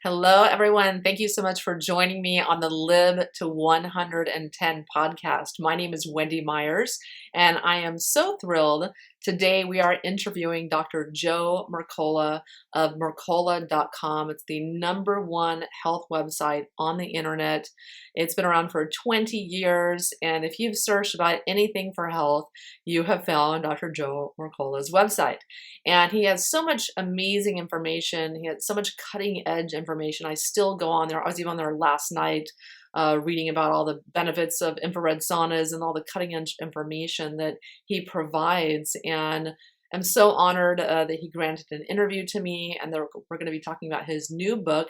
Hello, everyone. Thank you so much for joining me on the Live to 110 podcast. My name is Wendy Myers, and I am so thrilled. Today, we are interviewing Dr. Joe Mercola of Mercola.com. It's the #1 health website on the internet. It's been around for 20 years, and if you've searched about anything for health, you have found Dr. Joe Mercola's website. And he has so much amazing information. He has so much cutting edge information. I still go on there. I was even on there last night reading about all the benefits of infrared saunas and all the cutting edge information that he provides. And I'm so honored that he granted an interview to me. And we're going to be talking about his new book,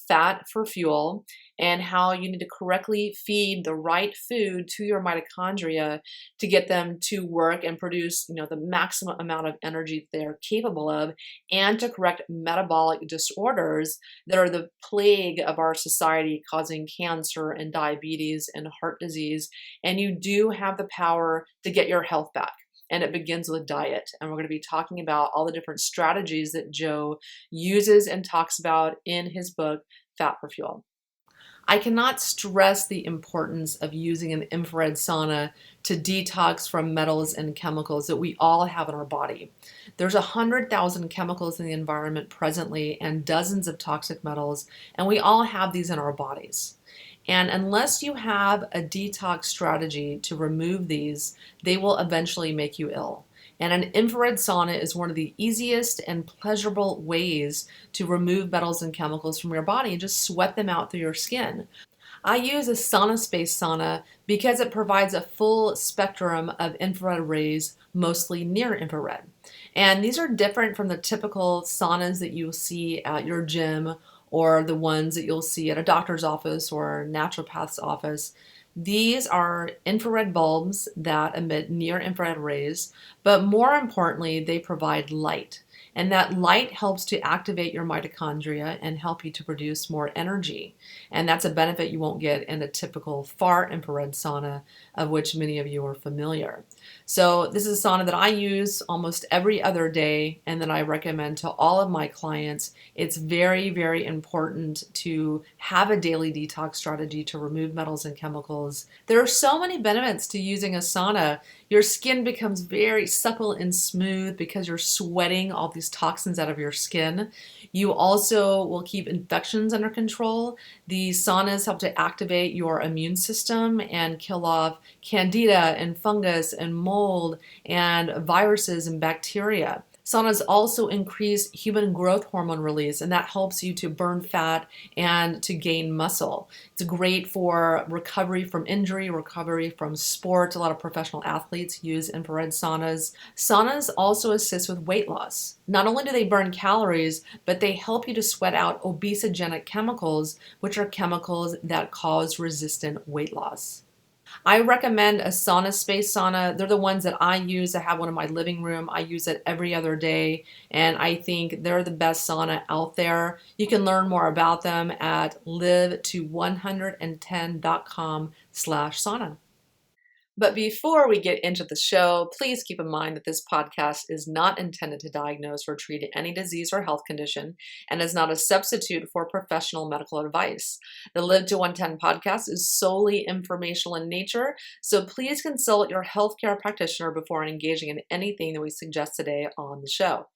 Fat for Fuel, and how you need to correctly feed the right food to your mitochondria to get them to work and produce, the maximum amount of energy they're capable of, and to correct metabolic disorders that are the plague of our society, causing cancer and diabetes and heart disease. And you do have the power to get your health back. And it begins with diet. And we're going to be talking about all the different strategies that Joe uses and talks about in his book, Fat for Fuel. I cannot stress the importance of using an infrared sauna to detox from metals and chemicals that we all have in our body. There's 100,000 chemicals in the environment presently and dozens of toxic metals, and we all have these in our bodies. And unless you have a detox strategy to remove these, they will eventually make you ill. And an infrared sauna is one of the easiest and pleasurable ways to remove metals and chemicals from your body and just sweat them out through your skin. I use a sauna space sauna because it provides a full spectrum of infrared rays, mostly near infrared. And these are different from the typical saunas that you'll see at your gym or the ones that you'll see at a doctor's office or a naturopath's office. These are infrared bulbs that emit near infrared rays, but more importantly, they provide light. And that light helps to activate your mitochondria and help you to produce more energy. And that's a benefit you won't get in a typical far infrared sauna, of which many of you are familiar. So this is a sauna that I use almost every other day and that I recommend to all of my clients. It's very, very important to have a daily detox strategy to remove metals and chemicals. There are so many benefits to using a sauna. Your skin becomes very supple and smooth because you're sweating all these toxins out of your skin. You also will keep infections under control. The saunas help to activate your immune system and kill off candida and fungus and mold and viruses and bacteria. Saunas also increase human growth hormone release, and that helps you to burn fat and to gain muscle. It's great for recovery from injury, recovery from sports. A lot of professional athletes use infrared saunas. Saunas also assist with weight loss. Not only do they burn calories, but they help you to sweat out obesogenic chemicals, which are chemicals that cause resistant weight loss. I recommend a sauna space sauna. They're the ones that I use. I have one in my living room. I use it every other day, and I think they're the best sauna out there. You can learn more about them at live to110.com/sauna. But before we get into the show, please keep in mind that this podcast is not intended to diagnose or treat any disease or health condition and is not a substitute for professional medical advice. The Live to 110 podcast is solely informational in nature, so please consult your healthcare practitioner before engaging in anything that we suggest today on the show.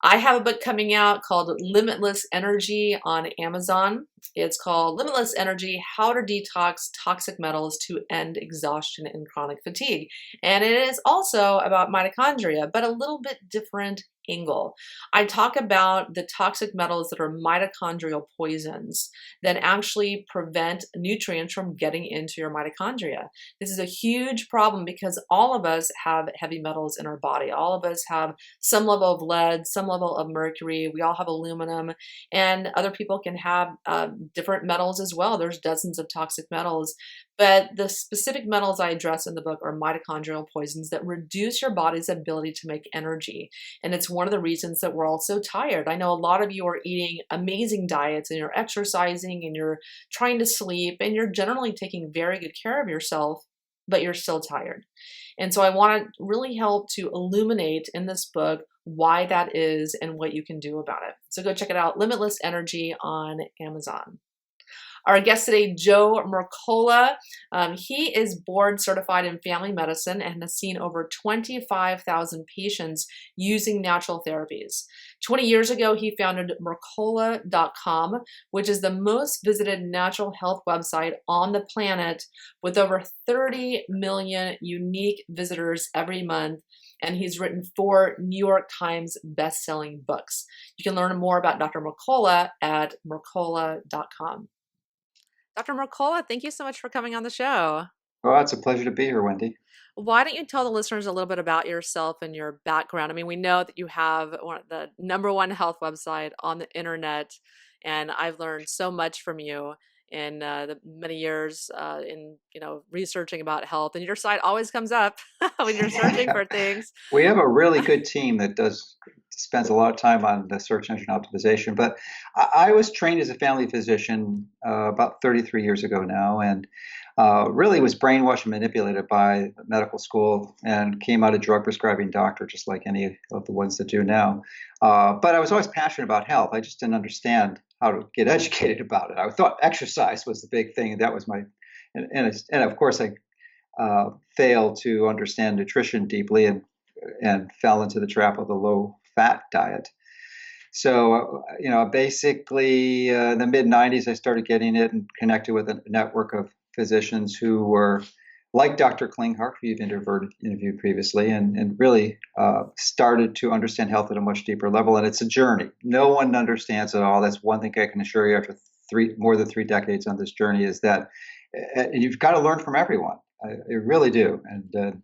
I have a book coming out called Limitless Energy on Amazon. It's called Limitless Energy, How to Detox Toxic Metals to End Exhaustion and Chronic Fatigue. And it is also about mitochondria, but a little bit different angle. I talk about the toxic metals that are mitochondrial poisons that actually prevent nutrients from getting into your mitochondria. This is a huge problem because all of us have heavy metals in our body. All of us have some level of lead, some level of mercury. We all have aluminum, and other people can have different metals as well. There's dozens of toxic metals. But the specific metals I address in the book are mitochondrial poisons that reduce your body's ability to make energy. And it's one of the reasons that we're all so tired. I know a lot of you are eating amazing diets and you're exercising and you're trying to sleep and you're generally taking very good care of yourself, but you're still tired. And so I want to really help to illuminate in this book why that is and what you can do about it. So go check it out, Limitless Energy on Amazon. Our guest today, Joe Mercola. He is board certified in family medicine and has seen over 25,000 patients using natural therapies. 20 years ago, he founded Mercola.com, which is the most visited natural health website on the planet with over 30 million unique visitors every month. And he's written 4 New York Times best-selling books. You can learn more about Dr. Mercola at Mercola.com. Dr. Mercola, thank you so much for coming on the show. Oh, it's a pleasure to be here, Wendy. Why don't you tell the listeners a little bit about yourself and your background? I mean, we know that you have the #1 health website on the internet, and I've learned so much from you in the many years in researching about health. And your site always comes up when you're searching for things. We have a really good team that spends a lot of time on the search engine optimization. But I was trained as a family physician about 33 years ago now, and really was brainwashed and manipulated by medical school and came out a drug prescribing doctor, just like any of the ones that do now. But I was always passionate about health. I just didn't understand how to get educated about it. I thought exercise was the big thing, and that was and of course I failed to understand nutrition deeply and fell into the trap of the low fat diet. So, basically in the mid 90s, I started getting it and connected with a network of physicians who were like Dr. Klinghardt, who you've interviewed previously, and really started to understand health at a much deeper level. And it's a journey. No one understands it all. That's one thing I can assure you after more than 3 decades on this journey is that you've got to learn from everyone. You really do. And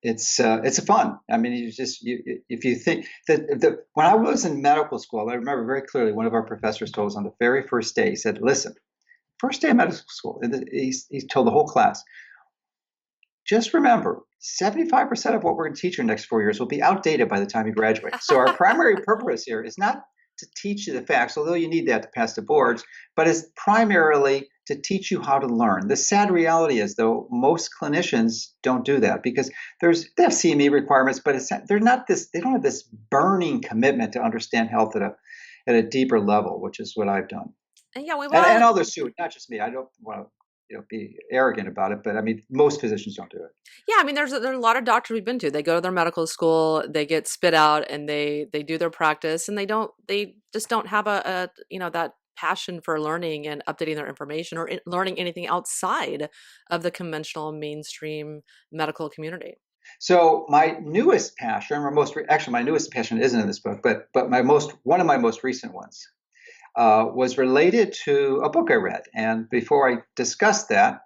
it's fun. I mean, if you think that when I was in medical school, I remember very clearly one of our professors told us on the very first day, he said, listen, first day of medical school, he told the whole class, just remember, 75% of what we're going to teach you in the next 4 years will be outdated by the time you graduate. So our primary purpose here is not to teach you the facts, although you need that to pass the boards, but is primarily to teach you how to learn. The sad reality is, though, most clinicians don't do that because they have CME requirements, but they don't have this burning commitment to understand health at a deeper level, which is what I've done. And yeah, and others too, not just me. I don't want to be arrogant about it, but I mean, most physicians don't do it. Yeah, I mean, there's a lot of doctors we've been to. They go to their medical school, they get spit out, and they do their practice, and they just don't have a that passion for learning and updating their information or learning anything outside of the conventional mainstream medical community. So my newest passion, actually my newest passion isn't in this book, but one of my most recent ones was related to a book I read. And before I discuss that,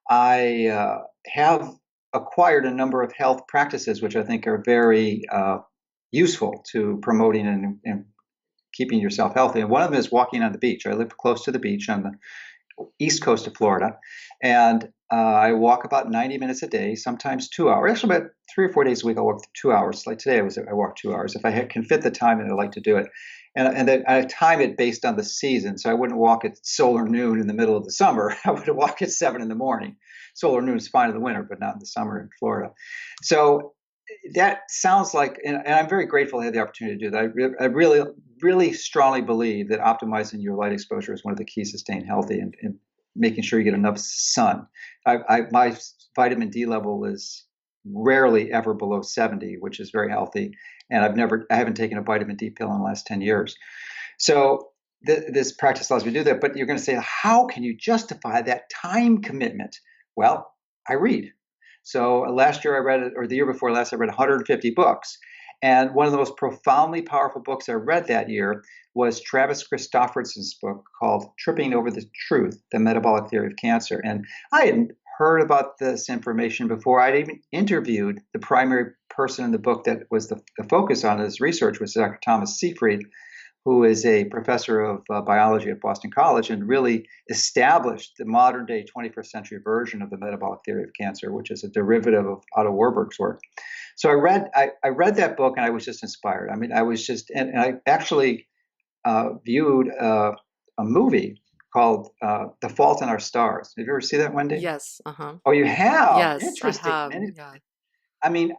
I have acquired a number of health practices which I think are very useful to promoting and keeping yourself healthy. And one of them is walking on the beach. I live close to the beach on the east coast of Florida, and I walk about 90 minutes a day, sometimes 2 hours. Actually, about 3 or 4 days a week, I'll walk 2 hours. Like today, I walked 2 hours. If I can fit the time, and I like to do it. And then I time it based on the season. So I wouldn't walk at solar noon in the middle of the summer. I would walk at 7 in the morning. Solar noon is fine in the winter, but not in the summer in Florida. So that sounds like, and I'm very grateful to have the opportunity to do that. I really, really strongly believe that optimizing your light exposure is one of the keys to staying healthy and making sure you get enough sun. My vitamin D level is rarely ever below 70, which is very healthy. And I haven't taken a vitamin D pill in the last 10 years. So this practice allows me to do that. But you're going to say, how can you justify that time commitment? Well, I read. So last year I read, or the year before last, I read 150 books. And one of the most profoundly powerful books I read that year was Travis Christofferson's book called Tripping Over the Truth, The Metabolic Theory of Cancer. And I hadn't heard about this information before. I'd even interviewed the primary person in the book that was the focus on his research was Dr. Thomas Seyfried, who is a professor of biology at Boston College and really established the modern day 21st century version of the metabolic theory of cancer, which is a derivative of Otto Warburg's work. So I read that book and I was just inspired. I mean, I was just, and I actually viewed a movie called The Fault in Our Stars. Have you ever seen that, Wendy? Yes. Uh-huh. Oh, you have? Yes, Interesting. I have. Yeah. I mean,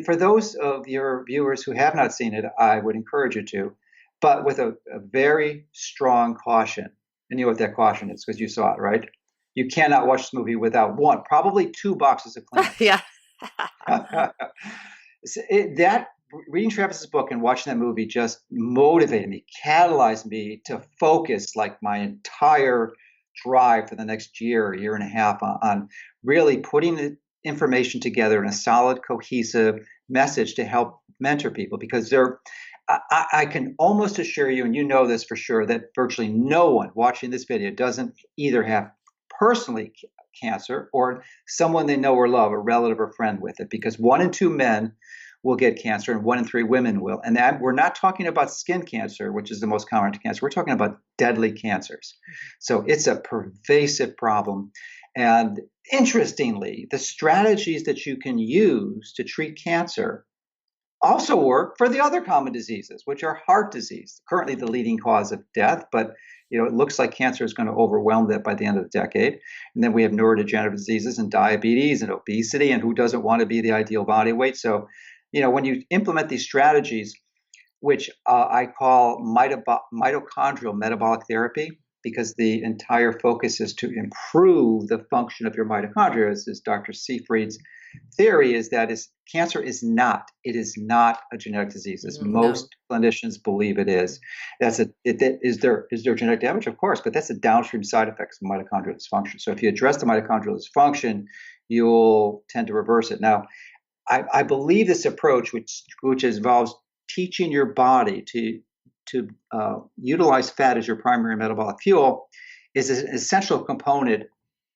for those of your viewers who have not seen it, I would encourage you to, but with a very strong caution. And you know what that caution is because you saw it, right? You cannot watch this movie without one, probably two boxes of Kleenex. Yeah. That reading Travis's book and watching that movie just motivated me, catalyzed me to focus like my entire drive for the next year and a half on really putting the information together in a solid, cohesive message to help mentor people because I can almost assure you, and you know this for sure, that virtually no one watching this video doesn't either have personally cancer or someone they know or love, a relative or friend with it, because 1 in 2 men will get cancer and 1 in 3 women will. And that we're not talking about skin cancer, which is the most common cancer. We're talking about deadly cancers. So it's a pervasive problem. And interestingly, the strategies that you can use to treat cancer also work for the other common diseases, which are heart disease, currently the leading cause of death, but it looks like cancer is going to overwhelm that by the end of the decade. And then we have neurodegenerative diseases and diabetes and obesity, and who doesn't want to be the ideal body weight? So, when you implement these strategies, which I call mitochondrial metabolic therapy, because the entire focus is to improve the function of your mitochondria, as Dr. Seyfried's theory is that cancer is not a genetic disease, as most clinicians believe it is. Is there genetic damage? Of course, but that's a downstream side effect of mitochondrial dysfunction. So if you address the mitochondrial dysfunction, you'll tend to reverse it. Now, I believe this approach, which involves teaching your body to utilize fat as your primary metabolic fuel, is an essential component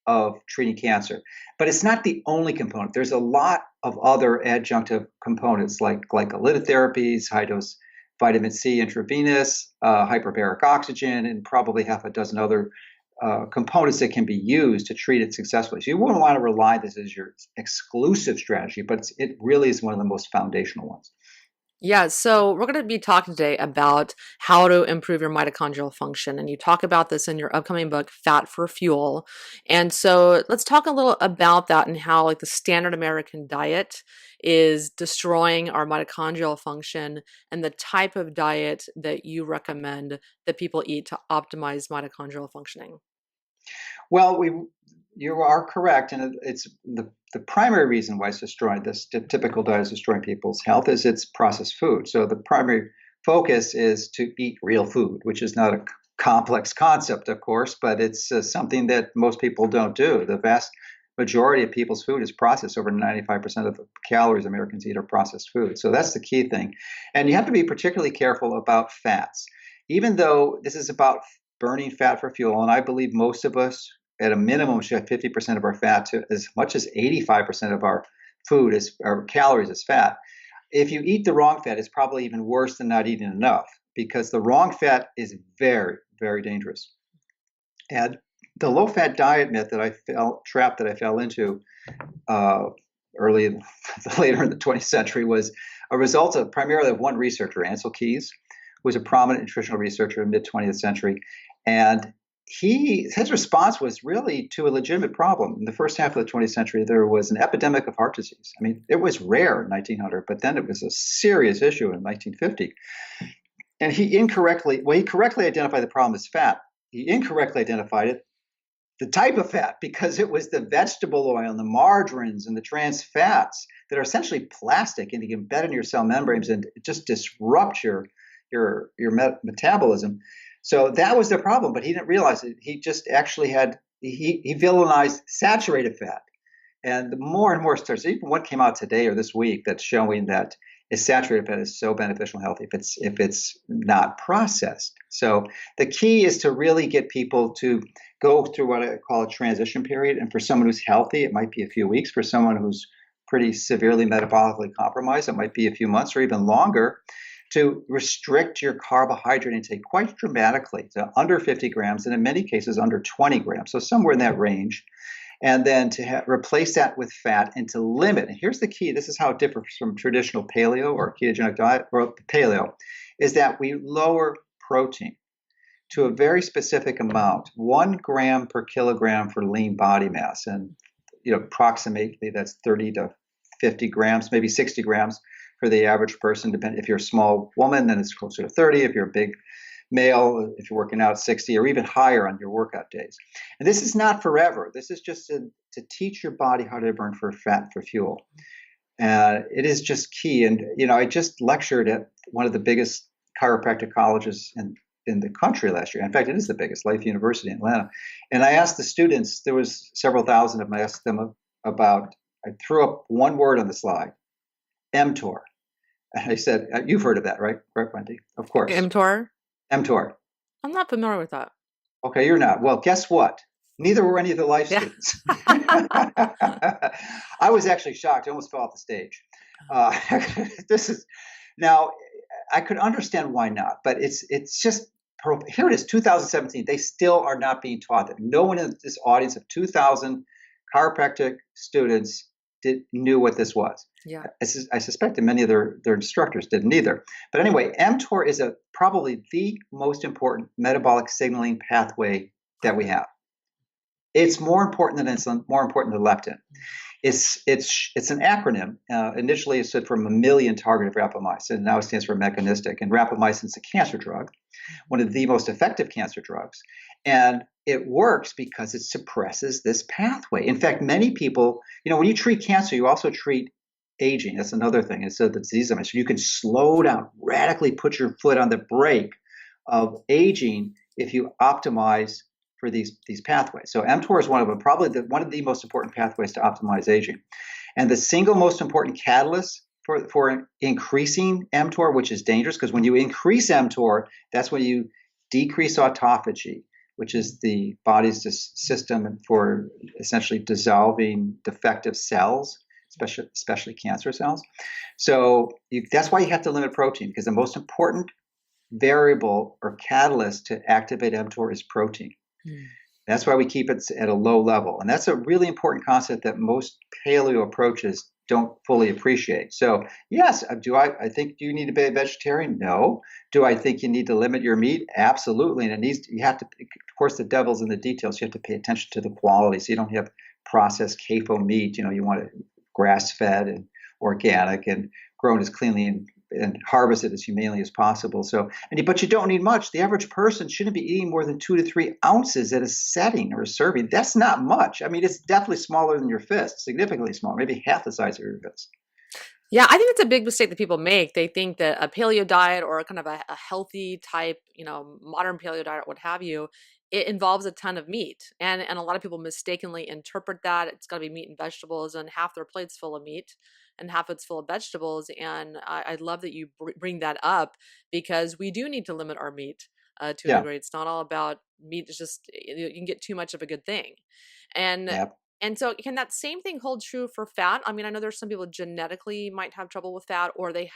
of treating cancer. But it's not the only component. There's a lot of other adjunctive components like glycolipid therapies, high-dose vitamin C intravenous, hyperbaric oxygen, and probably half a dozen other components that can be used to treat it successfully. So you wouldn't want to rely on this as your exclusive strategy, but it really is one of the most foundational ones. Yeah, so we're going to be talking today about how to improve your mitochondrial function. And you talk about this in your upcoming book, Fat for Fuel. And so let's talk a little about that and how the standard American diet is destroying our mitochondrial function and the type of diet that you recommend that people eat to optimize mitochondrial functioning. Well, you are correct, and it's the primary reason why it's destroying this typical diet is destroying people's health is it's processed food. So the primary focus is to eat real food, which is not a complex concept, of course, but it's something that most people don't do. The vast majority of people's food is processed. Over 95% of the calories Americans eat are processed food. So that's the key thing. And you have to be particularly careful about fats. Even though this is about burning fat for fuel, and I believe most of us at a minimum should have 50% of our fat to as much as 85% of our food our calories as fat. If you eat the wrong fat, it's probably even worse than not eating enough because the wrong fat is very, very dangerous. And the low-fat diet myth that I fell into later in the 20th century was a result of primarily of one researcher, Ansel Keys, who was a prominent nutritional researcher in the mid-20th century. And his response was really to a legitimate problem. In the first half of the 20th century, there was an epidemic of heart disease. I mean, it was rare in 1900, but then it was a serious issue in 1950. And he correctly identified the problem as fat. He incorrectly identified the type of fat, because it was the vegetable oil and the margarines and the trans fats that are essentially plastic and they embed in your cell membranes and just disrupt your metabolism. So that was the problem, but he didn't realize it. He just actually he villainized saturated fat. And more and more studies, even one came out today or this week that's showing that saturated fat is so beneficial and healthy if it's not processed. So the key is to really get people to go through what I call a transition period. And for someone who's healthy, it might be a few weeks. For someone who's pretty severely metabolically compromised, it might be a few months or even longer, to restrict your carbohydrate intake quite dramatically to under 50 grams and in many cases under 20 grams. So somewhere in that range. And then to replace that with fat and to limit. And here's the key. This is how it differs from traditional paleo or ketogenic diet or paleo, is that we lower protein to a very specific amount, 1 gram per kilogram for lean body mass. And approximately that's 30 to 50 grams, maybe 60 grams for the average person. If you're a small woman, then it's closer to 30. If you're a big male, if you're working out, 60 or even higher on your workout days. And this is not forever. This is just to teach your body how to burn for fat for fuel. It is just key. And, I just lectured at one of the biggest chiropractic colleges in the country last year. In fact, it is the biggest, Life University in Atlanta. And I asked the students, there was several thousand of them, I asked them about, I threw up one word on the slide, mTOR. And I said, you've heard of that, right? Right, Wendy? Of course. mTOR? mTOR. I'm not familiar with that. Okay, you're not. Well, guess what? Neither were any of the life students. I was actually shocked. I almost fell off the stage. Now, I could understand why not, but it's just, here it is, 2017. They still are not being taught that. No one in this audience of 2,000 chiropractic students knew what this was. Yeah, I suspect that many of their instructors didn't either. But anyway, mTOR is probably the most important metabolic signaling pathway that we have. It's more important than insulin, more important than leptin. It's an acronym. Initially, it stood for mammalian target of rapamycin. Now it stands for mechanistic. And rapamycin is a cancer drug, one of the most effective cancer drugs. And it works because it suppresses this pathway. In fact, many people, when you treat cancer, you also treat aging. That's another thing. It's the disease I mentioned. You can slow down, radically put your foot on the brake of aging if you optimize for these pathways. So mTOR is one of them, probably one of the most important pathways to optimize aging. And the single most important catalyst for increasing mTOR, which is dangerous, because when you increase mTOR, that's when you decrease autophagy, which is the body's system for essentially dissolving defective cells, especially cancer cells. So that's why you have to limit protein, because the most important variable or catalyst to activate mTOR is protein. That's why we keep it at a low level. And that's a really important concept that most paleo approaches don't fully appreciate. So yes, I think you need to be a vegetarian? No. Do I think you need to limit your meat? Absolutely. And you have to, of course, the devil's in the details. You have to pay attention to the quality. So you don't have processed CAFO meat. You want it grass-fed and organic and grown as cleanly and harvested as humanely as possible. But you don't need much. The average person shouldn't be eating more than 2 to 3 ounces at a setting or a serving. That's not much. I mean, it's definitely smaller than your fist, significantly smaller, maybe half the size of your fist. Yeah, I think it's a big mistake that people make. They think that a paleo diet or kind of a healthy type, modern paleo diet, what have you, it involves a ton of meat. And a lot of people mistakenly interpret that it's got to be meat and vegetables, and half their plate's full of meat and half it's full of vegetables. And I love that you bring that up, because we do need to limit our meat to a degree. It's not all about meat. It's just, you can get too much of a good thing. And so can that same thing hold true for fat? I mean, I know there's some people genetically might have trouble with fat, or they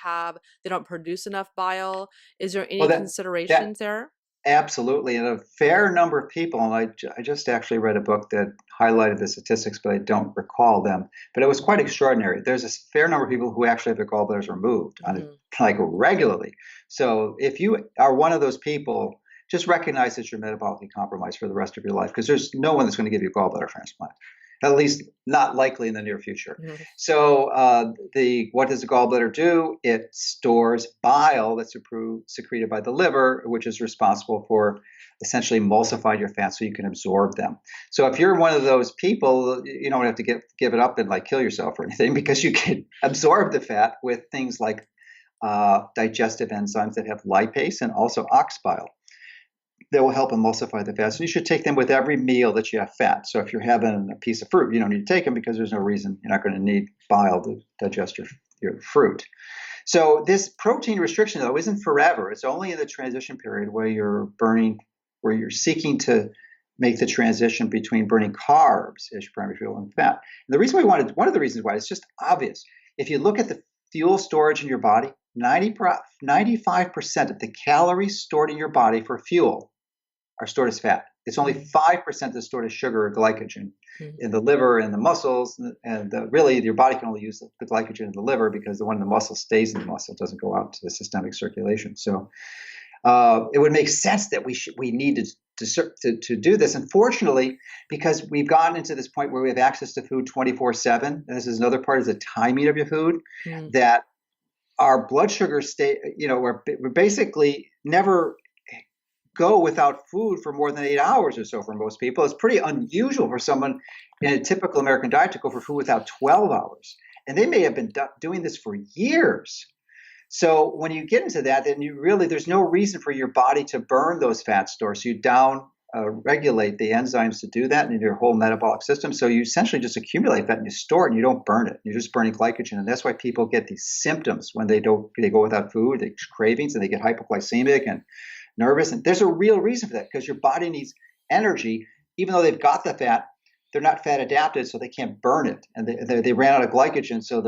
don't produce enough bile. Is there any considerations there? Absolutely. And a fair number of people, and I just actually read a book that highlighted the statistics, but I don't recall them. But it was quite extraordinary. There's a fair number of people who actually have their gallbladders removed like regularly. So if you are one of those people, just recognize that you're metabolically compromised for the rest of your life, because there's no one that's going to give you a gallbladder transplant. At least not likely in the near future. Mm-hmm. So what does the gallbladder do? It stores bile that's secreted by the liver, which is responsible for essentially emulsifying your fat so you can absorb them. So if you're one of those people, you don't have to give it up and kill yourself or anything, because you can absorb the fat with things like digestive enzymes that have lipase and also ox bile. That will help emulsify the fat. So you should take them with every meal that you have fat. So if you're having a piece of fruit, you don't need to take them, because there's no reason you're not going to need bile to digest your fruit. So this protein restriction, though, isn't forever. It's only in the transition period where you're seeking to make the transition between burning carbs as your primary fuel and fat. And the reason one of the reasons why, it's just obvious. If you look at the fuel storage in your body, 95% of the calories stored in your body for fuel are stored as fat. It's only 5% that's stored as sugar or glycogen in the liver and the muscles. And really, your body can only use the glycogen in the liver, because the one in the muscle stays in the muscle. It doesn't go out to the systemic circulation. So it would make sense that we need to to do this. Unfortunately, because we've gotten into this point where we have access to food 24/7, and this is another part is the timing of your food, that our blood sugar stay, we're basically never go without food for more than 8 hours or so for most people. It's pretty unusual for someone in a typical American diet to go for food without 12 hours. And they may have been doing this for years. So when you get into that, then there's no reason for your body to burn those fat stores. So you regulate the enzymes to do that in your whole metabolic system. So you essentially just accumulate that and you store it and you don't burn it. You're just burning glycogen. And that's why people get these symptoms when they go without food, they cravings, and they get hypoglycemic and nervous. And there's a real reason for that, because your body needs energy. Even though they've got the fat, they're not fat adapted, so they can't burn it. And they ran out of glycogen, so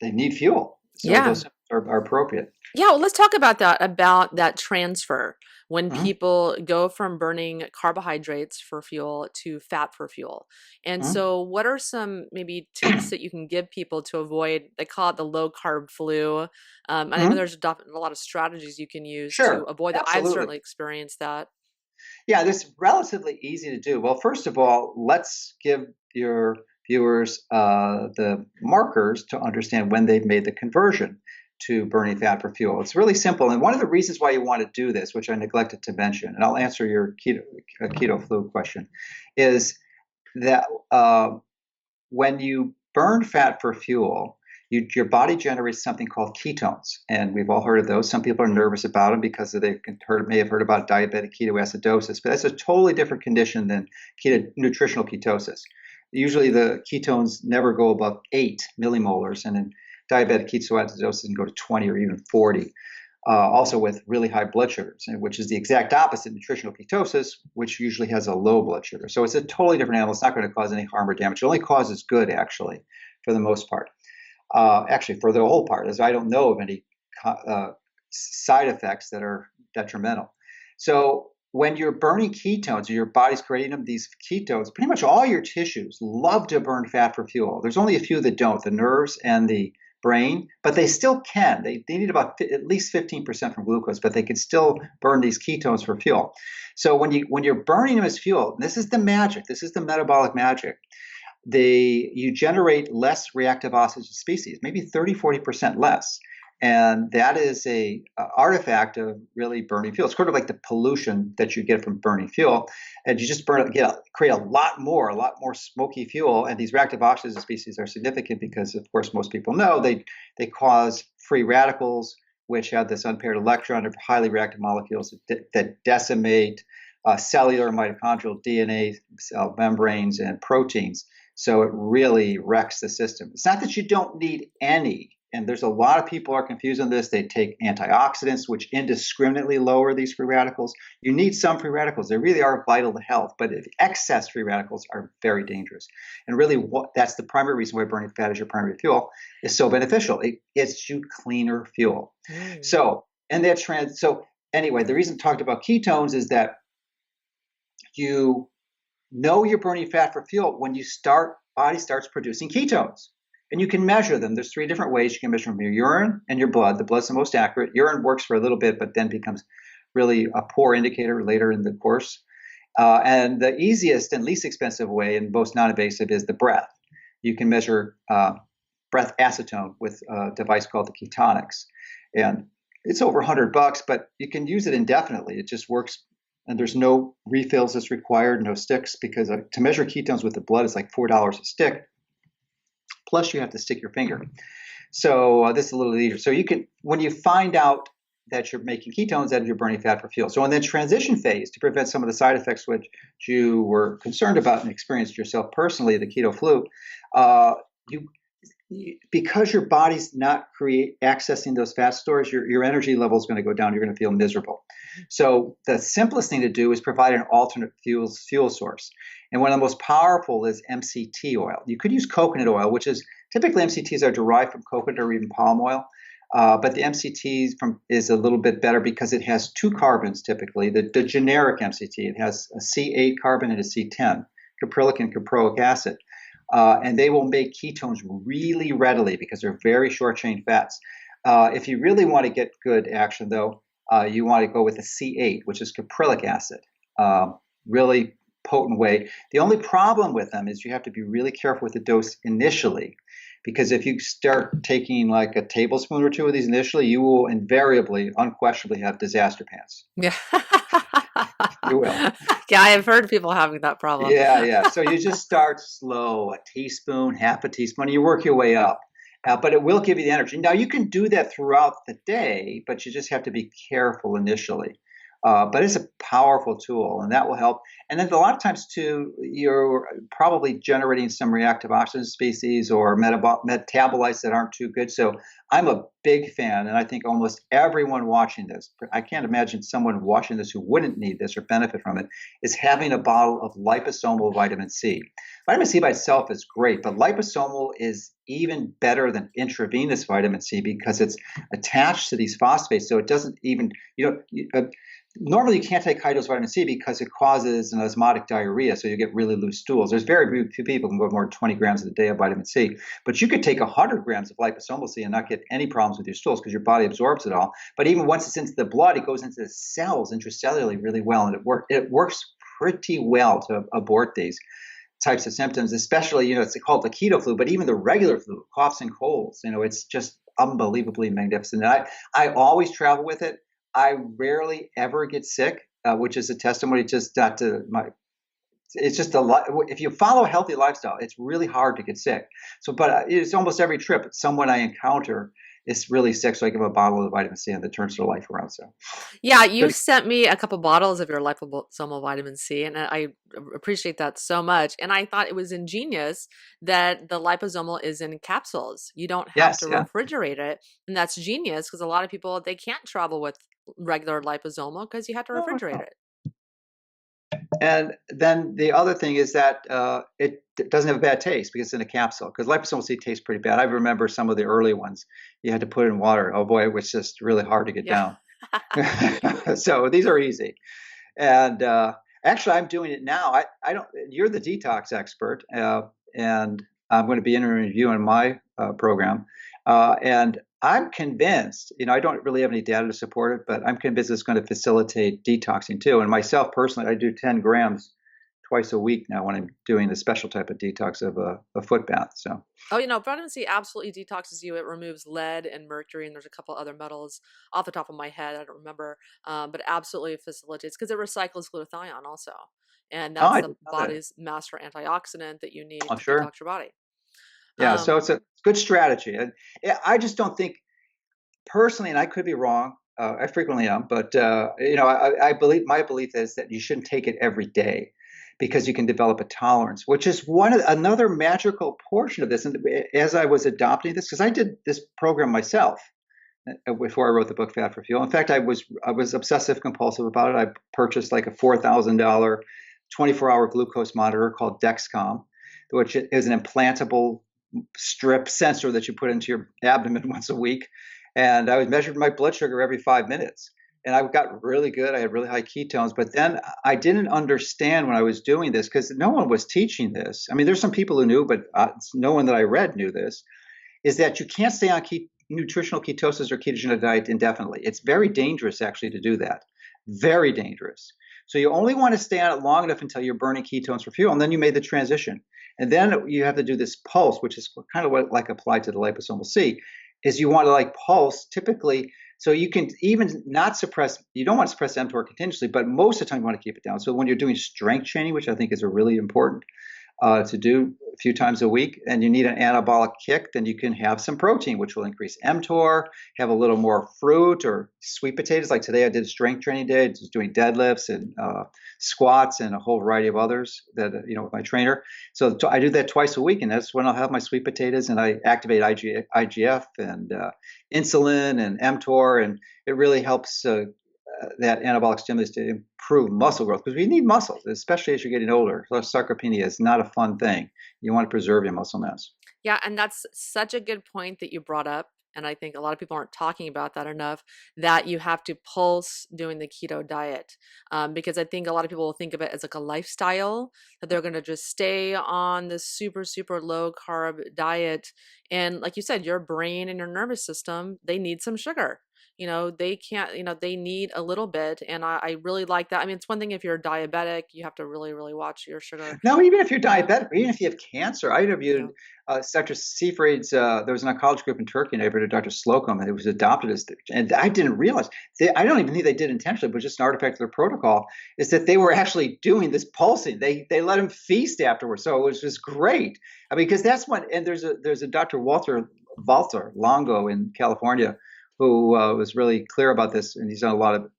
they need fuel. So those are appropriate. Yeah, well, let's talk about that transfer when people go from burning carbohydrates for fuel to fat for fuel. And so what are some maybe tips that you can give people to avoid, they call it the low carb flu. I know there's a lot of strategies you can use to avoid that. I've certainly experienced that. Yeah, this is relatively easy to do. Well, first of all, let's give your viewers the markers to understand when they've made the conversion to burning fat for fuel. It's really simple. And one of the reasons why you want to do this, which I neglected to mention, and I'll answer your keto flu question, is that when you burn fat for fuel, your body generates something called ketones. And we've all heard of those. Some people are nervous about them because they may have heard about diabetic ketoacidosis, but that's a totally different condition than nutritional ketosis. Usually the ketones never go above 8 millimolars, and in diabetic ketoacidosis can go to 20 or even 40. Also with really high blood sugars, which is the exact opposite of nutritional ketosis, which usually has a low blood sugar. So it's a totally different animal. It's not going to cause any harm or damage. It only causes good, actually, for the most part. Actually, for the whole part, as I don't know of any side effects that are detrimental. So when you're burning ketones, or your body's creating these ketones, pretty much all your tissues love to burn fat for fuel. There's only a few that don't, the nerves and the brain, but they still can. They need about at least 15% from glucose, but they can still burn these ketones for fuel. So when you're burning them as fuel, this is the magic. This is the metabolic magic. You generate less reactive oxygen species, maybe 30-40% less. And that is a artifact of really burning fuel. It's sort of like the pollution that you get from burning fuel. And you just create a lot more smoky fuel. And these reactive oxygen species are significant because, of course, most people know they cause free radicals, which have this unpaired electron of highly reactive molecules that decimate cellular mitochondrial DNA, cell membranes, and proteins. So it really wrecks the system. It's not that you don't need any, and there's a lot of people are confused on this. They take antioxidants, which indiscriminately lower these free radicals. You need some free radicals. They really are vital to health, but excess free radicals are very dangerous. And really, that's the primary reason why burning fat as your primary fuel is so beneficial. It gets you cleaner fuel. So anyway, the reason I talked about ketones is that you know you're burning fat for fuel when body starts producing ketones. And you can measure them. There's 3 different ways you can measure them: your urine and your blood. The blood's the most accurate. Urine works for a little bit, but then becomes really a poor indicator later in the course. And the easiest and least expensive way and most non-invasive is the breath. You can measure breath acetone with a device called the Ketonix. And it's over $100, but you can use it indefinitely. It just works. And there's no refills that's required, no sticks, because to measure ketones with the blood is like $4 a stick. Plus, you have to stick your finger. So this is a little easier. So you can, when you find out that you're making ketones, that you're burning fat for fuel. So in the transition phase, to prevent some of the side effects which you were concerned about and experienced yourself personally, the keto flu, because your body's not accessing those fat stores, your energy level is going to go down. You're going to feel miserable. So the simplest thing to do is provide an alternate fuel source. And one of the most powerful is MCT oil. You could use coconut oil, which is typically MCTs are derived from coconut or even palm oil. But the MCT is a little bit better because it has 2 carbons typically. The generic MCT, it has a C8 carbon and a C10, caprylic and caproic acid. And they will make ketones really readily because they're very short-chain fats. If you really want to get good action, though, you want to go with the C8, which is caprylic acid. really potent way. The only problem with them is you have to be really careful with the dose initially, because if you start taking like a tablespoon or two of these initially, you will invariably, unquestionably have disaster pants. Yeah. You will. Yeah, I have heard people having that problem. Yeah, yeah. So you just start slow, a teaspoon, half a teaspoon, you work your way up. But it will give you the energy. Now, you can do that throughout the day, but you just have to be careful initially. But it's a powerful tool, and that will help. And then a lot of times, too, you're probably generating some reactive oxygen species or metabolites that aren't too good. So I'm a big fan, and I think almost everyone watching this, I can't imagine someone watching this who wouldn't need this or benefit from it, is having a bottle of liposomal vitamin C. Vitamin C by itself is great, but liposomal is even better than intravenous vitamin C because it's attached to these phosphates. So it doesn't even, normally you can't take high dose vitamin C because it causes an osmotic diarrhea. So you get really loose stools. There's very few people who can go more than 20 grams a day of vitamin C, but you could take 100 grams of liposomal C and not get any problems with your stools because your body absorbs it all. But even once it's into the blood, it goes into the cells intracellularly really well. And it works pretty well to abort these types of symptoms, especially, it's called the keto flu, but even the regular flu, coughs and colds, it's just unbelievably magnificent. And I always travel with it. I rarely ever get sick, which is a testimony just not to my, it's just a lot. If you follow a healthy lifestyle, it's really hard to get sick. So, but it's almost every trip, someone I encounter is really sick. So I give them a bottle of vitamin C and that turns their life around. So Yeah, you good. sent me a couple bottles of your liposomal vitamin C, and I appreciate that so much. And I thought it was ingenious that the liposomal is in capsules. You don't have Yes. to Yeah. refrigerate it, and that's genius because a lot of people they can't travel with regular liposomal because you have to No, refrigerate no. it. And then the other thing is that it doesn't have a bad taste because it's in a capsule. Because liposomal C tastes pretty bad. I remember some of the early ones. You had to put it in water. Oh boy, it was just really hard to get Yeah. down. So these are easy. And actually, I'm doing it now. I don't. You're the detox expert, and I'm going to be interviewing you in my program. And I'm convinced. I don't really have any data to support it, but I'm convinced it's going to facilitate detoxing too. And myself personally, I do 10 grams twice a week now when I'm doing the special type of detox of a foot bath. So. Oh, vitamin C absolutely detoxes you. It removes lead and mercury, and there's a couple other metals off the top of my head. I don't remember, but it absolutely facilitates because it recycles glutathione also, and Oh, that's I the didn't know that. body's master antioxidant that you need Oh, to sure. detox your body. Yeah. So Um, it's a good strategy. And I just don't think personally, and I could be wrong. I frequently am, but I believe my belief is that you shouldn't take it every day because you can develop a tolerance, which is another magical portion of this. And as I was adopting this, because I did this program myself before I wrote the book Fat for Fuel. In fact, I was obsessive compulsive about it. I purchased like a $4,000 24-hour glucose monitor called Dexcom, which is an implantable strip sensor that you put into your abdomen once a week. And I was measuring my blood sugar every 5 minutes. And I got really good. I had really high ketones. But then I didn't understand when I was doing this because no one was teaching this. I mean, there's some people who knew, but no one that I read knew this, is that you can't stay on nutritional ketosis or ketogenic diet indefinitely. It's very dangerous actually to do that. Very dangerous. So you only want to stay on it long enough until you're burning ketones for fuel, and then you made the transition. And then you have to do this pulse, which is kind of what like applied to the liposomal C, is you want to like pulse typically. So you can even not suppress, you don't want to suppress mTOR continuously, but most of the time you want to keep it down. So when you're doing strength training, which I think is a really important to do a few times a week, and you need an anabolic kick, then you can have some protein, which will increase mTOR, have a little more fruit or sweet potatoes. Like today, I did a strength training day, just doing deadlifts and squats and a whole variety of others that, with my trainer. So I do that twice a week, and that's when I'll have my sweet potatoes and I activate IGF and insulin and mTOR, and it really helps that anabolic stimulus to improve muscle growth because we need muscles, especially as you're getting older. So sarcopenia is not a fun thing. You want to preserve your muscle mass. Yeah, and that's such a good point that you brought up. And I think a lot of people aren't talking about that enough, that you have to pulse doing the keto diet. Because I think a lot of people will think of it as like a lifestyle, that they're going to just stay on this super, super low carb diet. And like you said, your brain and your nervous system, they need some sugar. they can't, they need a little bit. And I really like that. I mean, it's one thing if you're diabetic, you have to really, really watch your sugar. Now, even if you're Yeah. diabetic, or even if you have cancer, I Yeah. interviewed Dr. Seyfried's, there was an oncology group in Turkey, and I interviewed Dr. Slocum, and it was adopted as, and I didn't realize, I don't even think they did intentionally, but just an artifact of their protocol, is that they were actually doing this pulsing. They let him feast afterwards. So it was just great. I mean, because that's what, and there's a Dr. Walter Longo in California who was really clear about this, and he's done a lot of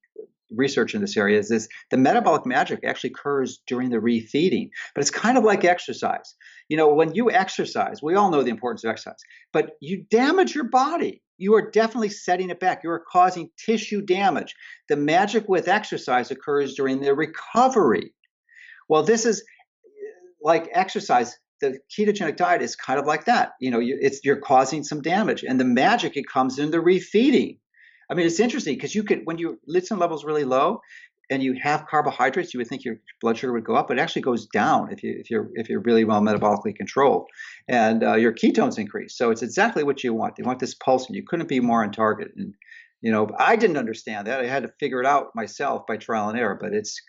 research in this area, is this: the metabolic magic actually occurs during the refeeding, but it's kind of like exercise. When you exercise, we all know the importance of exercise, but you damage your body, you are definitely setting it back, you are causing tissue damage. The magic with exercise occurs during the recovery. Well, this is like exercise. The ketogenic diet is kind of like that. You're causing some damage, and the magic, it comes in the refeeding. I mean, it's interesting because when your insulin level is really low and you have carbohydrates, you would think your blood sugar would go up, but it actually goes down if you're really well metabolically controlled, and your ketones increase. So it's exactly what you want. You want this pulsing. You couldn't be more on target. And I didn't understand that. I had to figure it out myself by trial and error. But it's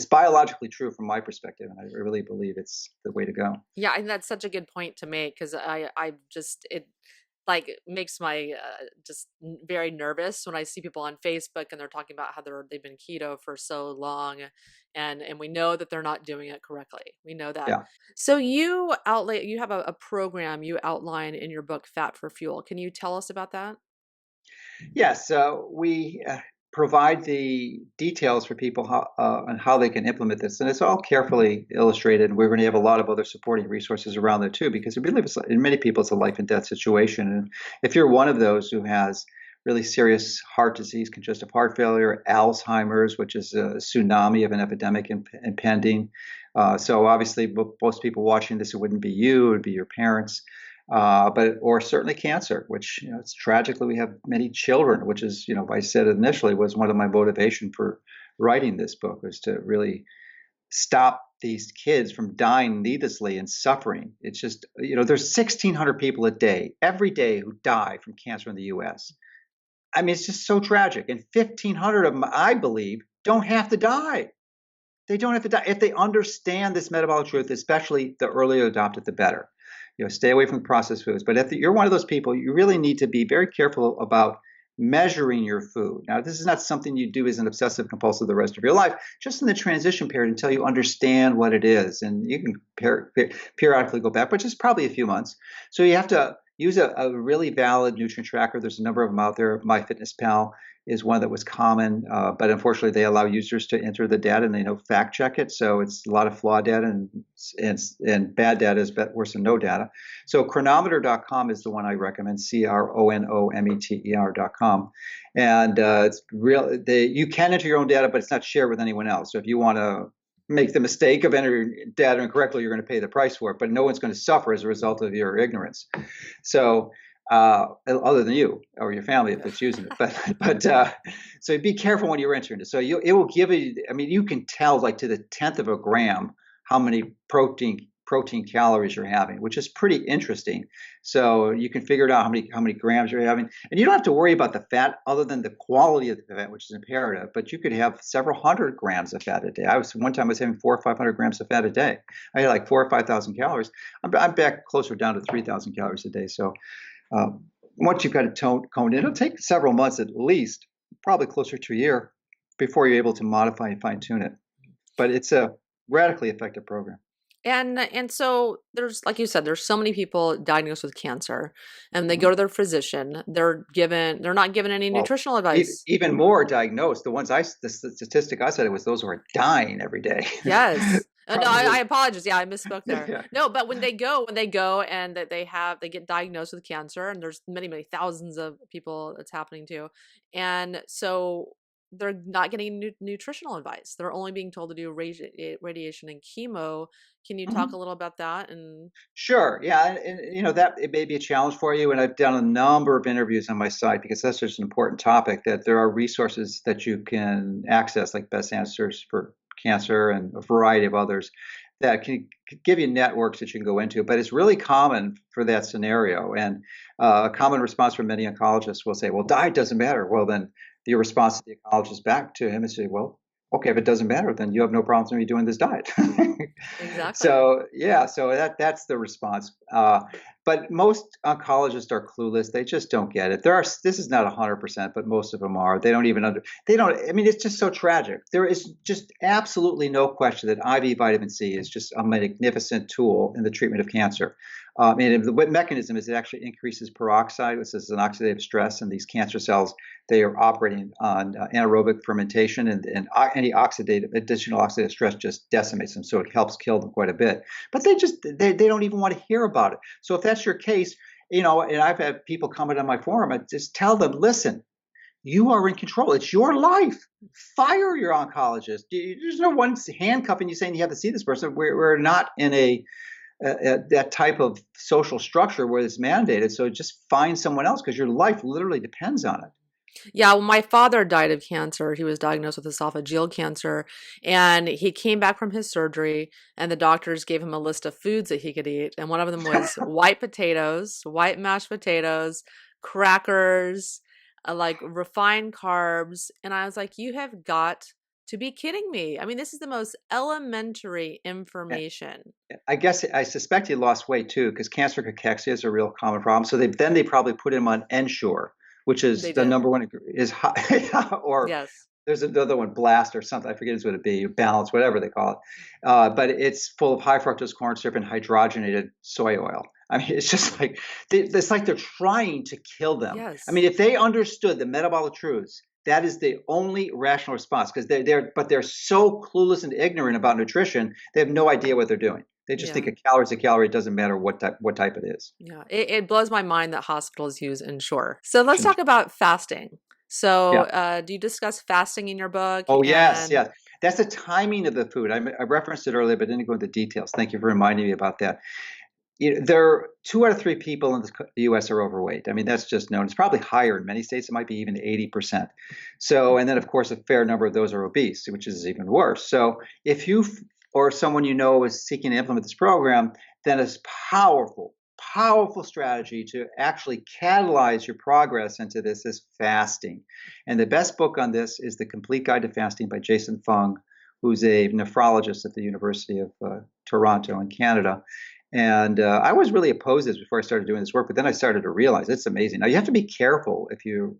biologically true from my perspective, and I really believe it's the way to go. Yeah, and that's such a good point to make because I just it like makes my just very nervous when I see people on Facebook and they're talking about how they've been keto for so long, and we know that they're not doing it correctly. We know that. Yeah. So you have a program you outline in your book, Fat for Fuel. Can you tell us about that? Yes, we provide the details for people on how they can implement this, and it's all carefully illustrated. And we're going to have a lot of other supporting resources around there too, because in many people, it's a life and death situation. And if you're one of those who has really serious heart disease, congestive heart failure, Alzheimer's, which is a tsunami of an epidemic impending. So obviously, most people watching this, it wouldn't be you, it would be your parents. Or certainly cancer, which it's tragically we have many children, which is I said initially was one of my motivation for writing this book, was to really stop these kids from dying needlessly and suffering. It's just there's 1,600 people a day, every day, who die from cancer in the U.S. I mean, it's just so tragic, and 1,500 of them, I believe, don't have to die. They don't have to die if they understand this metabolic truth, especially the earlier adopted, the better. Stay away from processed foods. But if you're one of those people, you really need to be very careful about measuring your food. Now, this is not something you do as an obsessive compulsive the rest of your life, just in the transition period until you understand what it is. And you can periodically go back, but just probably a few months. So you have to use a really valid nutrient tracker. There's a number of them out there. MyFitnessPal is one that was common, but unfortunately they allow users to enter the data and they fact check it. So it's a lot of flawed data, and bad data is worse than no data. So chronometer.com is the one I recommend, CRONOMETER.com. And it's real. You can enter your own data, but it's not shared with anyone else. So if you want to make the mistake of entering data incorrectly, you're going to pay the price for it, but no one's going to suffer as a result of your ignorance. So other than you or your family if it's using it, but so be careful when you're entering it. So it will give you. I mean, you can tell like to the tenth of a gram how many protein calories you're having, which is pretty interesting. So you can figure it out how many grams you're having, and you don't have to worry about the fat other than the quality of the fat, which is imperative. But you could have several hundred grams of fat a day. One time I was having 400 or 500 grams of fat a day. I had like 4,000 or 5,000 calories. I'm back closer down to 3,000 calories a day. So once you've got it coned in, it'll take several months at least, probably closer to a year, before you're able to modify and fine tune it. But it's a radically effective program. And so there's, like you said, there's so many people diagnosed with cancer, and they go to their physician. They're not given any nutritional advice. Even more diagnosed. The statistic I said it was those who are dying every day. Yes. No, I apologize. Yeah, I misspoke there. Yeah. No, but when they go and they get diagnosed with cancer, and there's many, many thousands of people it's happening to. And so they're not getting nutritional advice. They're only being told to do radiation and chemo. Can you talk a little about that? And Sure. Yeah. And that it may be a challenge for you. And I've done a number of interviews on my site because that's just an important topic, that there are resources that you can access, like Best Answers for Cancer and a variety of others, that can give you networks that you can go into, but it's really common for that scenario. And a common response from many oncologists will say, well, diet doesn't matter. Well, then your response to the oncologist back to him is say, well, okay, if it doesn't matter, then you have no problem with me doing this diet. Exactly. So yeah, so that's the response. But most oncologists are clueless. They just don't get it. This is not 100%, but most of them are. They don't even they don't, I mean, it's just so tragic. There is just absolutely no question that IV vitamin C is just a magnificent tool in the treatment of cancer. And the mechanism is it actually increases peroxide, which is an oxidative stress, and these cancer cells, they are operating on anaerobic fermentation, and any additional oxidative stress just decimates them, so it helps kill them quite a bit. But they don't even want to hear about it. So if that's your case, and I've had people comment on my forum, I just tell them, listen, you are in control. It's your life. Fire your oncologist. There's no one handcuffing you saying you have to see this person. We're not in that type of social structure where it's mandated. So just find someone else because your life literally depends on it. Yeah, well, my father died of cancer. He was diagnosed with esophageal cancer, and he came back from his surgery, and the doctors gave him a list of foods that he could eat. And one of them was white potatoes, white mashed potatoes, crackers, like refined carbs. And I was like, you have got to be kidding me. I mean, this is the most elementary information. I guess I suspect he lost weight too, because cancer cachexia is a real common problem. So they probably put him on Ensure, which is They the did. number one is high, or Yes. there's another one, Blast or something. I forget what it'd be, Balance, whatever they call it. But it's full of high fructose corn syrup and hydrogenated soy oil. I mean, it's just like it's like they're trying to kill them. I mean, Yes. if they understood the metabolic truths, that is the only rational response because they're so clueless and ignorant about nutrition. They have no idea what they're doing. They just think Yeah. a calorie is a calorie. It doesn't matter what type it is. Yeah, it blows my mind that hospitals use Ensure. So let's talk about fasting. So, Yeah. do you discuss fasting in your book? Oh, yes, And yes. That's the timing of the food. I referenced it earlier, but didn't go into details. Thank you for reminding me about that. There are 2 out of 3 people in the U.S. are overweight. I mean, that's just known. It's probably higher in many states. It might be even 80%. So, and then of course, a fair number of those are obese, which is even worse. So, if you or someone you know is seeking to implement this program, then it's powerful, powerful strategy to actually catalyze your progress into this is fasting. And the best book on this is The Complete Guide to Fasting by Jason Fung, who's a nephrologist at the University of Toronto in Canada. And I was really opposed to this before I started doing this work, but then I started to realize it's amazing. Now you have to be careful if you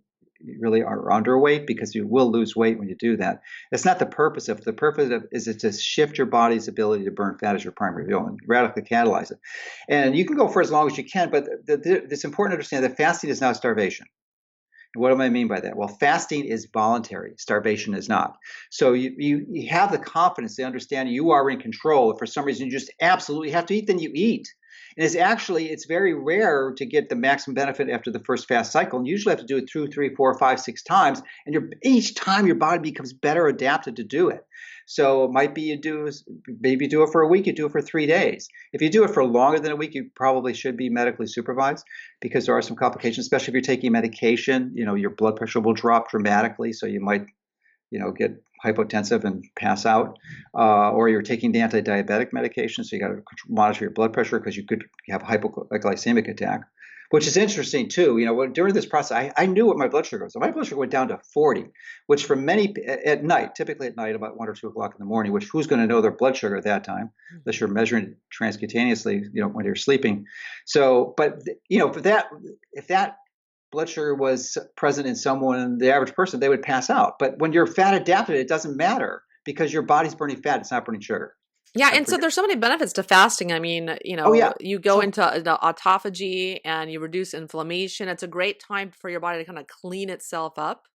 really are underweight because you will lose weight when you do that. It's not the purpose of it. The purpose of is it to shift your body's ability to burn fat as your primary fuel and radically catalyze it. And you can go for as long as you can, but it's important to understand that fasting is not starvation. What do I mean by that? Well, fasting is voluntary. Starvation is not. So you have the confidence to understand you are in control. If for some reason you just absolutely have to eat, then you eat. And it's very rare to get the maximum benefit after the first fast cycle. And you usually have to do it 2, 3, 4, 5, 6 times. And each time your body becomes better adapted to do it. So it might be maybe you do it for a week, you do it for 3 days. If you do it for longer than a week, you probably should be medically supervised because there are some complications, especially if you're taking medication. Your blood pressure will drop dramatically, so you might get hypotensive and pass out, or you're taking the anti-diabetic medication, so you got to monitor your blood pressure because you could have hypoglycemic attack, which is interesting too. During this process, I knew what my blood sugar was. So my blood sugar went down to 40, which for many at night, typically at night about 1 or 2 o'clock in the morning, which who's going to know their blood sugar at that time, unless you're measuring it transcutaneously, when you're sleeping. So, but if that blood sugar was present in someone, the average person, they would pass out. But when you're fat adapted, it doesn't matter because your body's burning fat. It's not burning sugar. yeah, and so there's so many benefits to fasting. I mean, Oh yeah. you go into the autophagy and you reduce inflammation. It's a great time for your body to kind of clean itself up.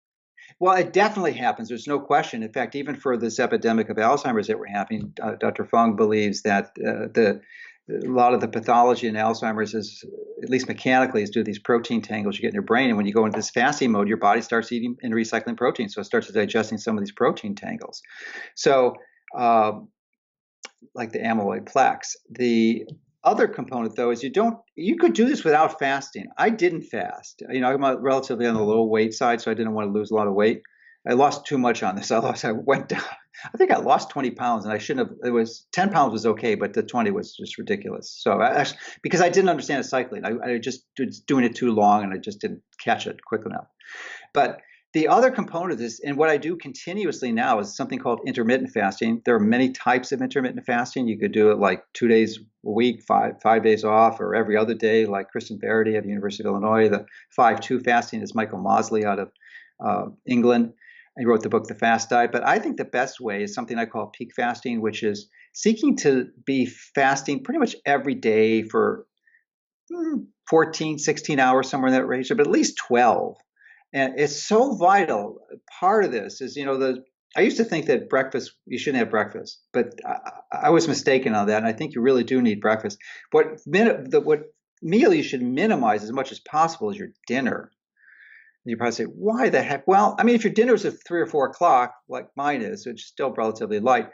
Well, it definitely happens. There's no question. In fact, even for this epidemic of Alzheimer's that we're having, Dr. Fung believes that a lot of the pathology in Alzheimer's is, at least mechanically, is due to these protein tangles you get in your brain. And when you go into this fasting mode, your body starts eating and recycling protein. So it starts digesting some of these protein tangles. So, like the amyloid plaques. The other component, though, is you could do this without fasting. I didn't fast. I'm relatively on the low weight side, so I didn't want to lose a lot of weight. I lost too much on this. I went down. I think I lost 20 pounds, and I shouldn't have. It was 10 pounds was okay, but the 20 was just ridiculous. So actually, because I didn't understand cycling, I just was doing it too long, and I just didn't catch it quick enough. But the other component of this, and what I do continuously now, is something called intermittent fasting. There are many types of intermittent fasting. You could do it like 2 days a week, five days off, or every other day, like Kristen Verity at the University of Illinois. The 5-2 fasting is Michael Mosley out of England. He wrote the book The Fast Diet. But I think the best way is something I call peak fasting, which is seeking to be fasting pretty much every day for 14, 16 hours, somewhere in that range, but at least 12. And it's so vital. Part of this is, I used to think that you shouldn't have breakfast, but I was mistaken on that. And I think you really do need breakfast. What meal you should minimize as much as possible is your dinner. You probably say, why the heck? Well, I mean, if your dinner is at 3 or 4 o'clock, like mine is, it's still relatively light.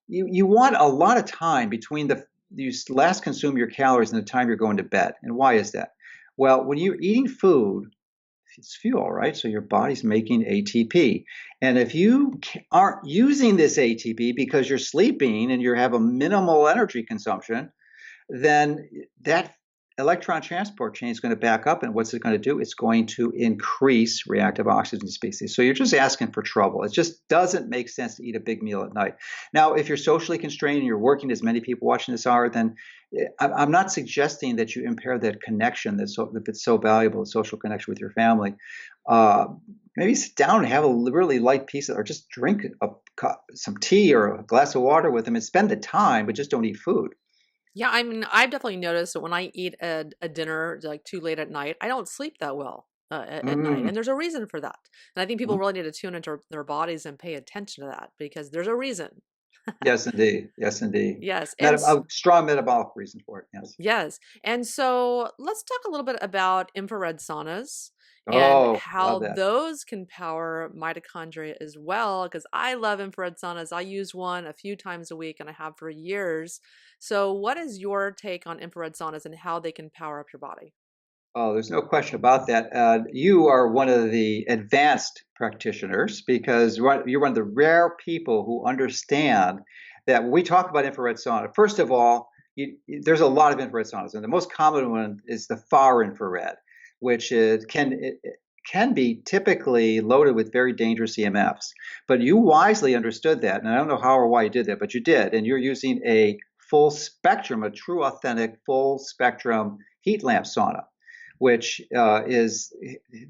You want a lot of time between you last consume your calories and the time you're going to bed. And why is that? Well, when you're eating food, it's fuel, right? So your body's making ATP. And if you aren't using this ATP because you're sleeping and you have a minimal energy consumption, then that electron transport chain is going to back up. And what's it going to do? It's going to increase reactive oxygen species. So you're just asking for trouble. It just doesn't make sense to eat a big meal at night. Now, if you're socially constrained and you're working, as many people watching this are, then I'm not suggesting that you impair that connection that's so valuable, social connection with your family. Maybe sit down and have a really light piece or just drink some tea or a glass of water with them and spend the time, but just don't eat food. Yeah, I mean, I've definitely noticed that when I eat a dinner like too late at night, I don't sleep that well at night, Mm. and there's a reason for that. And I think people Mm. really need to tune into their bodies and pay attention to that because there's a reason. Yes, indeed. Yes, indeed. Yes, A strong metabolic reason for it. Yes. yes. And so let's talk a little bit about infrared saunas and Oh, love how that. those can power mitochondria as well. Because I love infrared saunas. I use one a few times a week and I have for years. So, what is your take on infrared saunas and how they can power up your body? Oh, there's no question about that. You are one of the advanced practitioners because you're one of the rare people who understand that when we talk about infrared sauna, first of all, there's a lot of infrared saunas, and the most common one is the far infrared, which can be typically loaded with very dangerous EMFs. But you wisely understood that, and I don't know how or why you did that, but you did, and you're using a full spectrum, a true, authentic, full spectrum heat lamp sauna, which is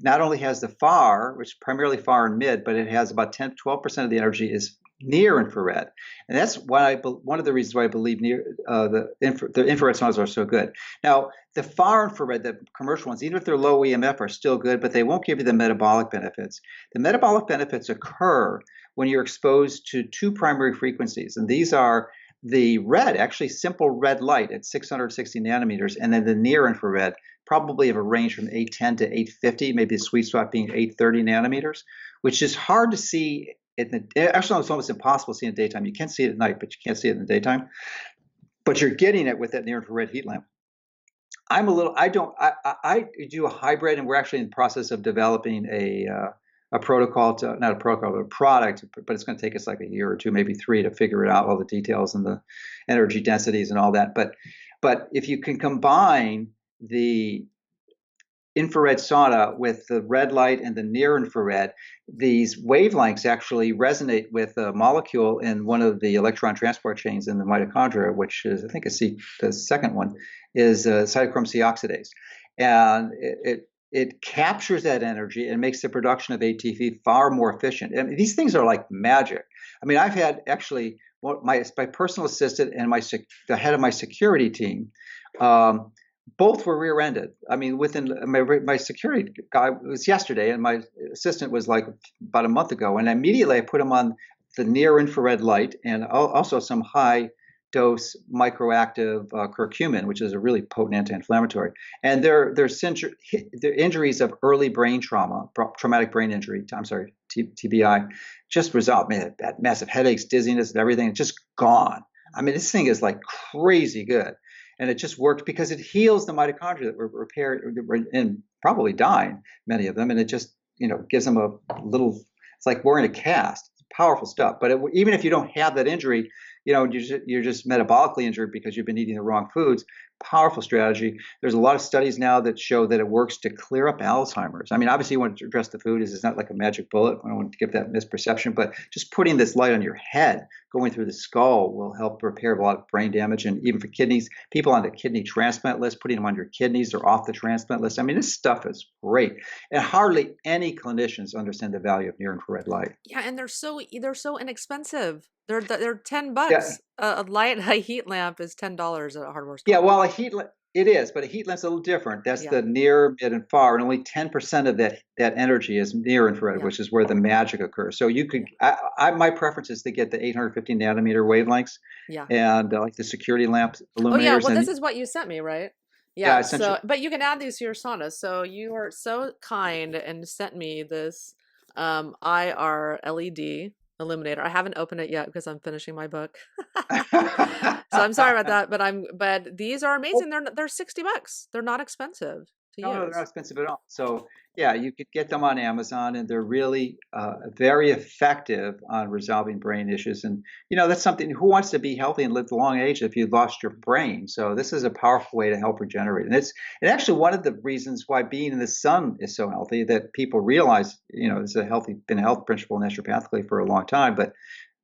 not only has the far, which is primarily far and mid, but it has about 10-12% of the energy is near infrared. And that's why one of the reasons why I believe the infrared saunas are so good. Now, the far infrared, the commercial ones, even if they're low EMF, are still good, but they won't give you the metabolic benefits. The metabolic benefits occur when you're exposed to two primary frequencies, and these are the red, actually simple red light at 660 nanometers, and then the near infrared, probably of a range from 810 to 850, maybe the sweet spot being 830 nanometers, which is hard to see. Actually, it's almost impossible to see in the daytime. You can see it at night, but you can't see it in the daytime. But you're getting it with that near infrared heat lamp. I do a hybrid, and we're actually in the process of developing a protocol not a protocol, but a product, but it's going to take us like a year or two, maybe 3 to figure it out, all the details and the energy densities and all that. But if you can combine the infrared sauna with the red light and the near infrared, these wavelengths actually resonate with a molecule in one of the electron transport chains in the mitochondria, which is, I think, the second one is cytochrome C oxidase. And it captures that energy and makes the production of ATP far more efficient. I mean, these things are like magic. I mean, I've had actually my personal assistant and the head of my security team, both were rear-ended. I mean, within my security guy, it was yesterday, and my assistant was like about a month ago. And immediately I put him on the near infrared light and also some high dose microactive curcumin, which is a really potent anti-inflammatory. And their injuries of early brain trauma, traumatic brain injury, I'm sorry, TBI, just resolved. Man, that massive headaches, dizziness, and everything, just gone. I mean, this thing is like crazy good. And it just worked because it heals the mitochondria that were repaired and probably dying, many of them. And it just, gives them a little, it's like wearing a cast. powerful stuff. But even if you don't have that injury, you're just metabolically injured because you've been eating the wrong foods. Powerful strategy. There's a lot of studies now that show that it works to clear up Alzheimer's. I mean, obviously you want to address the food. It's not like a magic bullet. I don't want to give that misperception, but just putting this light on your head, going through the skull, will help repair a lot of brain damage. And even for kidneys, people on the kidney transplant list, putting them on your kidneys or off the transplant list. I mean, this stuff is great. And hardly any clinicians understand the value of near infrared light. Yeah, and they're so inexpensive. They're $10. Yeah. A light high heat lamp is $10 at a hardware store. Yeah, well, it is, but a heat lamp's a little different. That's Yeah. the near, mid, and far, and only 10% of that energy is near infrared, Yeah. which is where the magic occurs. So you could, my preference is to get the 850 nanometer wavelengths, Yeah. and like the security lamp Oh illuminators. yeah, well this is what you sent me, right? Yeah, So but you can add these to your sauna. So you are so kind and sent me this IR LED illuminator. I haven't opened it yet because I'm finishing my book. So I'm sorry about that, but these are amazing. They're $60. They're not expensive to No, use. they're not expensive at all. So yeah, you could get them on Amazon, and they're really very effective on resolving brain issues. And that's something. Who wants to be healthy and live the long age if you lost your brain? So this is a powerful way to help regenerate. And it's actually one of the reasons why being in the sun is so healthy, that people realize. It's been a health principle naturopathically for a long time, but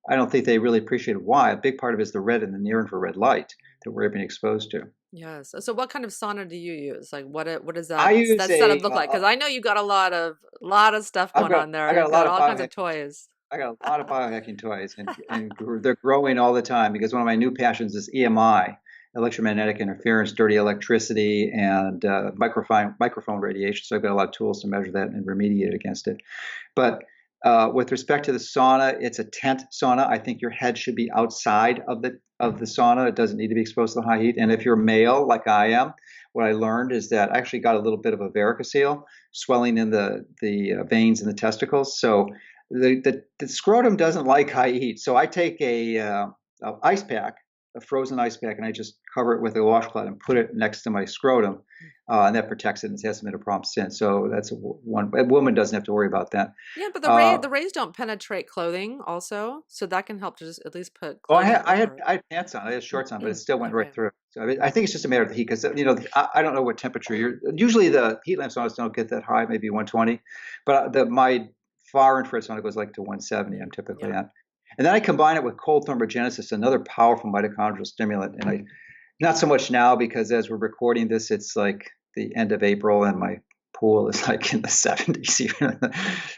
I don't think they really appreciate why. A big part of it is the red and the near infrared light that we're being exposed to. Yes. So what kind of sauna do you use? Like what does I use that setup look like? Because I know you got a lot of stuff going on there. I got You've a lot got of all kinds of toys. I got a lot of biohacking toys, and they're growing all the time because one of my new passions is EMI, electromagnetic interference, dirty electricity, and microphone radiation. So I've got a lot of tools to measure that and remediate against it. But with respect to the sauna, it's a tent sauna. I think your head should be outside of the sauna. It doesn't need to be exposed to the high heat. And if you're male, like I am, what I learned is that I actually got a little bit of a varicocele, swelling in the veins in the testicles. So the scrotum doesn't like high heat. So I take a ice pack, a frozen ice pack, and I just cover it with a washcloth and put it next to my scrotum, and that protects it, and it hasn't been a problem since. So that's one. A woman doesn't have to worry about that. Yeah, but the rays don't penetrate clothing, also, so that can help to just at least put Oh, clothing I had pants on. I had shorts on, but it still went right through. So I think it's just a matter of the heat, because I don't know what temperature you're. Usually the heat lamp saunas don't get that high, maybe 120, but my far infrared sauna goes like to 170. I'm typically at. And then I combine it with cold thermogenesis, another powerful mitochondrial stimulant. And not so much now, because as we're recording this, it's like the end of April, and my pool is like in the 70s, even,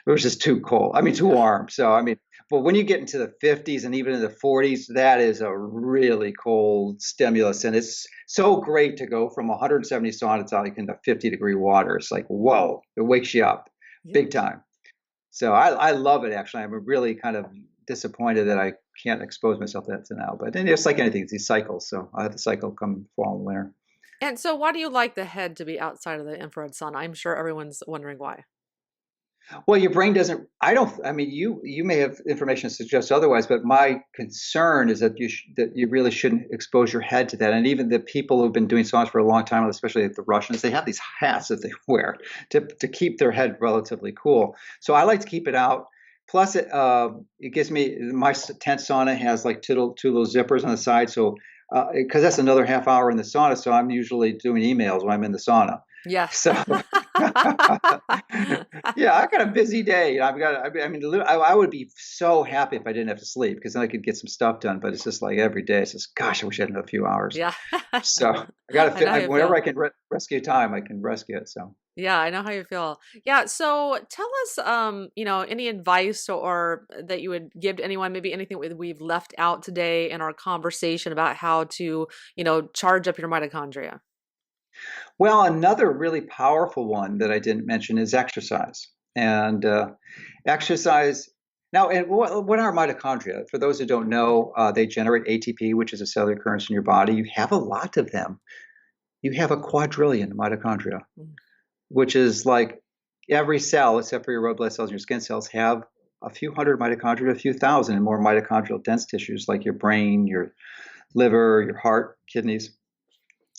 which is too cold. I mean, too warm. So, but when you get into the 50s and even in the 40s, that is a really cold stimulus. And it's so great to go from 170 sauna to like into 50-degree water. It's like, whoa, it wakes you up big time. So I love it, actually. I'm really kind of disappointed that I can't expose myself to that now. But then it's like anything, it's these cycles. So I have the cycle come fall and winter. And so why do you like the head to be outside of the infrared sauna? I'm sure everyone's wondering why. Well, your brain doesn't. You may have information that suggests otherwise, but my concern is that you really shouldn't expose your head to that. And even the people who've been doing saunas for a long time, especially the Russians, they have these hats that they wear to keep their head relatively cool. So I like to keep it out. Plus, it gives me, my tent sauna has like two little zippers on the side, so because that's another half hour in the sauna. So I'm usually doing emails when I'm in the sauna. Yeah. So yeah, I got a busy day. I would be so happy if I didn't have to sleep, because then I could get some stuff done. But it's just like every day, it's just, gosh, I wish I had another few hours. Yeah. So I got to whenever I can rescue time, I can rescue it. So. Yeah, I know how you feel. Yeah, so tell us, any advice or that you would give to anyone, maybe anything we've left out today in our conversation about how to, charge up your mitochondria. Well, another really powerful one that I didn't mention is exercise. And exercise. Now, and what are mitochondria? For those who don't know, they generate ATP, which is a cellular currency in your body. You have a lot of them. You have a quadrillion mitochondria, which is like every cell, except for your red blood cells and your skin cells, have a few hundred mitochondria, a few thousand, and more mitochondrial dense tissues like your brain, your liver, your heart, kidneys.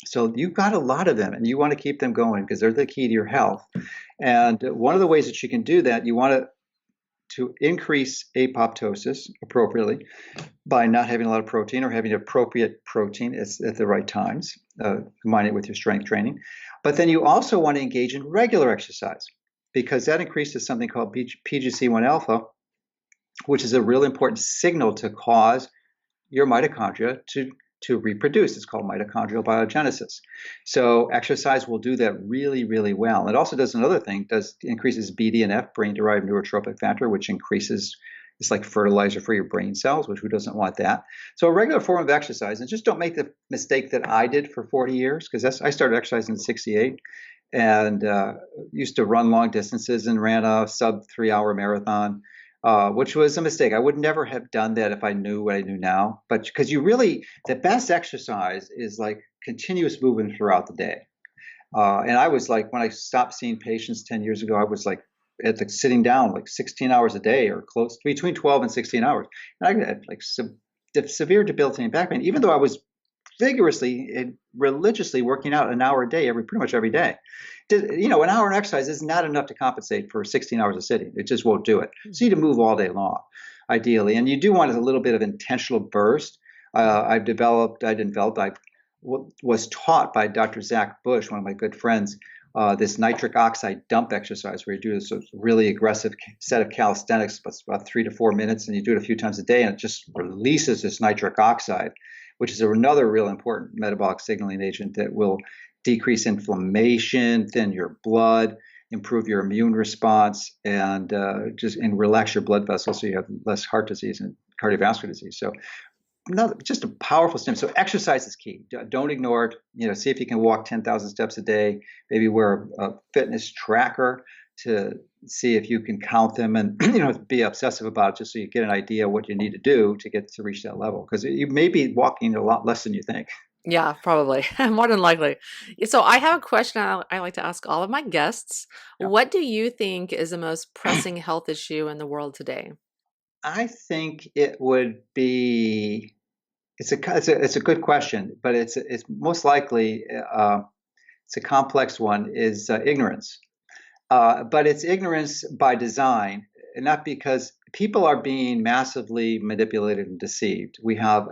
So you've got a lot of them, and you want to keep them going because they're the key to your health. And one of the ways that you can do that, you want to to increase apoptosis appropriately by not having a lot of protein or having appropriate protein at the right times, combine it with your strength training. But then you also want to engage in regular exercise because that increases something called PGC1 alpha, which is a really important signal to cause your mitochondria to reproduce. It's called mitochondrial biogenesis. So exercise will do that really, really well. It also does another thing, increases BDNF, brain-derived neurotrophic factor, which increases, it's like fertilizer for your brain cells, which who doesn't want that? So a regular form of exercise, and just don't make the mistake that I did for 40 years, because I started exercising in 68 and used to run long distances and ran a sub 3 hour marathon, which was a mistake. I would never have done that if I knew what I knew now. But because the best exercise is like continuous movement throughout the day. And I was like, when I stopped seeing patients 10 years ago, I was like sitting down like 16 hours a day or close between 12 and 16 hours. And I had like severe debilitating back pain, even though I was vigorously and religiously working out an hour a day, pretty much every day. An hour of exercise is not enough to compensate for 16 hours of sitting. It just won't do it. So you need to move all day long, ideally. And you do want a little bit of intentional burst. I was taught by Dr. Zach Bush, one of my good friends, this nitric oxide dump exercise where you do this really aggressive set of calisthenics, about 3 to 4 minutes, and you do it a few times a day, and it just releases this nitric oxide, which is another real important metabolic signaling agent that will decrease inflammation, thin your blood, improve your immune response, and relax your blood vessels so you have less heart disease and cardiovascular disease. So just a powerful stim. So exercise is key. Don't ignore it. See if you can walk 10,000 steps a day. Maybe wear a fitness tracker to see if you can count them, and be obsessive about it just so you get an idea of what you need to do to get to reach that level. Because you may be walking a lot less than you think. Yeah, probably. More than likely. So I have a question I like to ask all of my guests. Yeah. What do you think is the most pressing health issue in the world today? I think it would be. It's a good question, but it's most likely it's a complex one. Is ignorance. But it's ignorance by design, and not because people are being massively manipulated and deceived. We have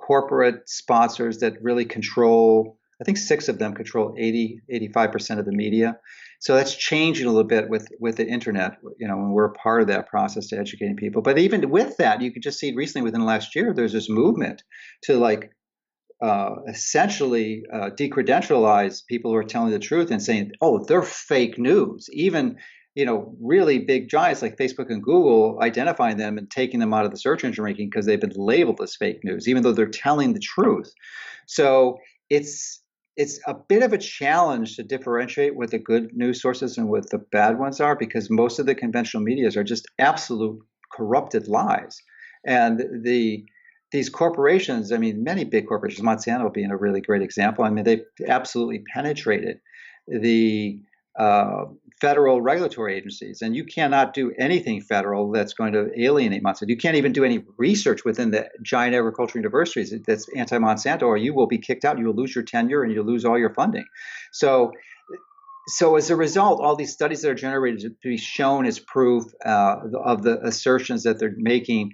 corporate sponsors that really control, I think 6 of them control 85% of the media. So that's changing a little bit with the internet, and we're a part of that process to educating people. But even with that, you could just see recently within the last year, there's this movement to essentially decredentialize people who are telling the truth and saying, oh, they're fake news. Even, really big giants like Facebook and Google identifying them and taking them out of the search engine ranking because they've been labeled as fake news, even though they're telling the truth. So it's a bit of a challenge to differentiate what the good news sources and what the bad ones are, because most of the conventional medias are just absolute corrupted lies. And these corporations, many big corporations, Monsanto being a really great example, they've absolutely penetrated the federal regulatory agencies, and you cannot do anything federal that's going to alienate Monsanto. You can't even do any research within the giant agricultural universities that's anti-Monsanto, or you will be kicked out. You will lose your tenure and you'll lose all your funding. So as a result, all these studies that are generated to be shown as proof of the assertions that they're making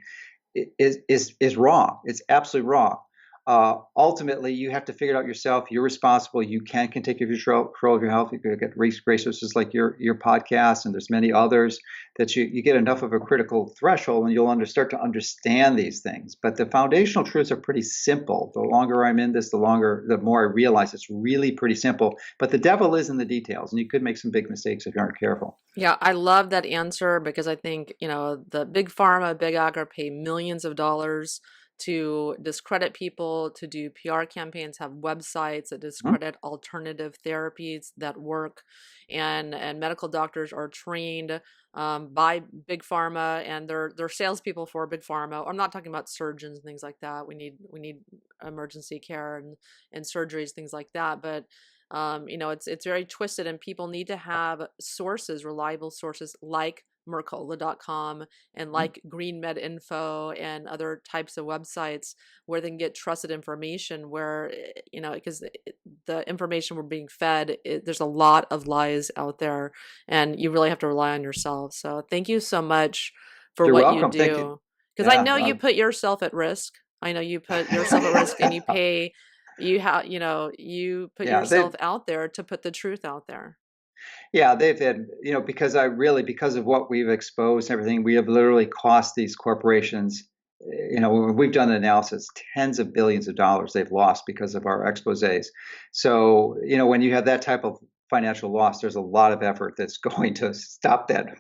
is wrong. It's absolutely wrong. Ultimately, you have to figure it out yourself. You're responsible. You can take control of your health. You can get resources like your podcast, and there's many others that you get enough of a critical threshold, and you'll start to understand these things. But the foundational truths are pretty simple. The longer I'm in this, the more I realize it's really pretty simple. But the devil is in the details, and you could make some big mistakes if you aren't careful. Yeah, I love that answer because I think, the big pharma, big agri pay millions of dollars to discredit people, to do PR campaigns, have websites that discredit alternative therapies that work, and medical doctors are trained by big pharma, and they're salespeople for big pharma. I'm not talking about surgeons and things like that. We need emergency care and surgeries, things like that, but. It's very twisted, and people need to have sources, reliable sources like Mercola.com and Mhm. like Green Med Info and other types of websites where they can get trusted information where, because the information we're being fed, there's a lot of lies out there and you really have to rely on yourself. So thank you so much for You're what you welcome. Thank you. do. Because I Yeah. know you put yourself at risk. I know you put yourself at risk and you put Yeah, yourself out there to put the truth out there. they've had, because of what we've exposed and everything, we have literally cost these corporations, when we've done the analysis, tens of billions of dollars they've lost because of our exposés. So, when you have that type of financial loss, there's a lot of effort that's going to stop that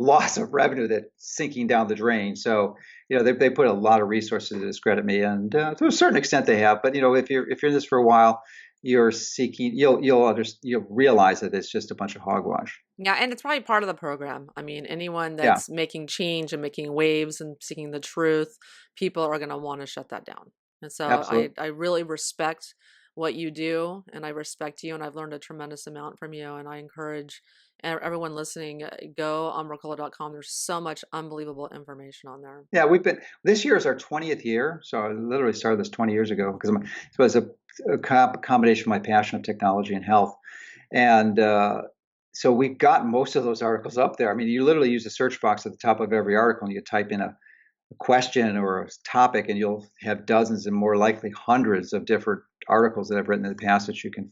loss of revenue that's sinking down the drain. So, they put a lot of resources to discredit me, and to a certain extent they have. But if you're in this for a while, you're seeking, you'll realize that it's just a bunch of hogwash. Yeah, and it's probably part of the program. I mean, anyone Yeah, that's making change and making waves and seeking the truth, people are going to want to shut that down. And so absolutely. I really respect what you do and I respect you and I've learned a tremendous amount from you and I encourage everyone listening, go on Mercola.com. There's so much unbelievable information on there. Yeah, this year is our 20th year. So I literally started this 20 years ago because it was a combination of my passion of technology and health. And so we've got most of those articles up there. I mean, you literally use the search box at the top of every article and you type in a question or a topic, and you'll have dozens and more likely hundreds of different articles that I've written in the past that you can,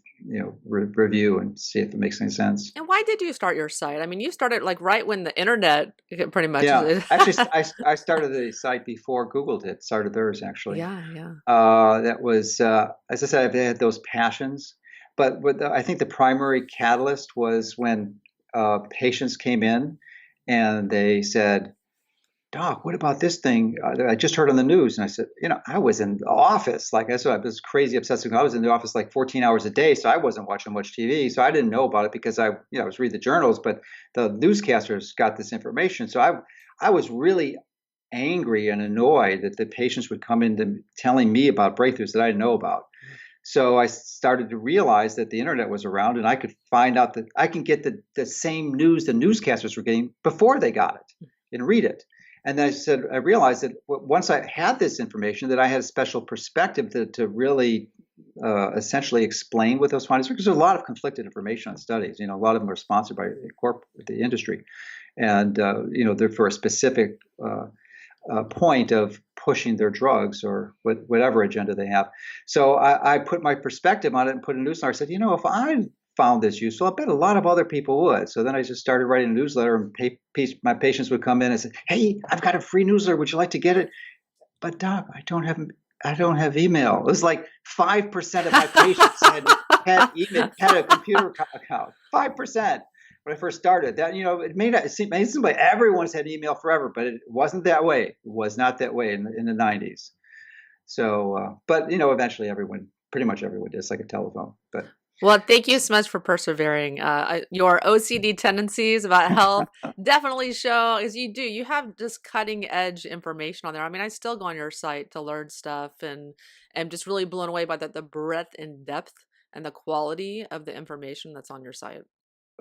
review and see if it makes any sense. And why did you start your site? I mean, you started like right when the internet pretty much. Yeah, actually, I started the site before Google did. Started theirs actually. Yeah, yeah. That was, as I said, I've had those passions, but I think the primary catalyst was when patients came in and they said, "Doc, what about this thing that I just heard on the news?" And I said, I was in the office. Like I was crazy obsessive. I was in the office like 14 hours a day, so I wasn't watching much TV. So I didn't know about it because I was reading the journals, but the newscasters got this information. So I was really angry and annoyed that the patients would come in telling me about breakthroughs that I didn't know about. So I started to realize that the internet was around and I could find out that I can get the same news the newscasters were getting before they got it and read it. And then I realized that once I had this information, that I had a special perspective to really essentially explain what those findings were, because there's a lot of conflicted information on studies. A lot of them are sponsored by the industry, and they're for a specific point of pushing their drugs or whatever agenda they have. So I put my perspective on it and put a newsletter. I said, if I found this useful, I bet a lot of other people would. So then I just started writing a newsletter, and my patients would come in and say, "Hey, I've got a free newsletter. Would you like to get it?" But Doc, I don't have email. It was like 5% of my patients had a computer account. 5%. When I first started, that it seemed like everyone's had email forever, but it wasn't that way. It was not that way in the 90s. So, but eventually pretty much everyone did. It's like a telephone. But Well, thank you so much for persevering. Your OCD tendencies about health definitely show, as you have just cutting edge information on there. I mean, I still go on your site to learn stuff and am just really blown away by the breadth and depth and the quality of the information that's on your site.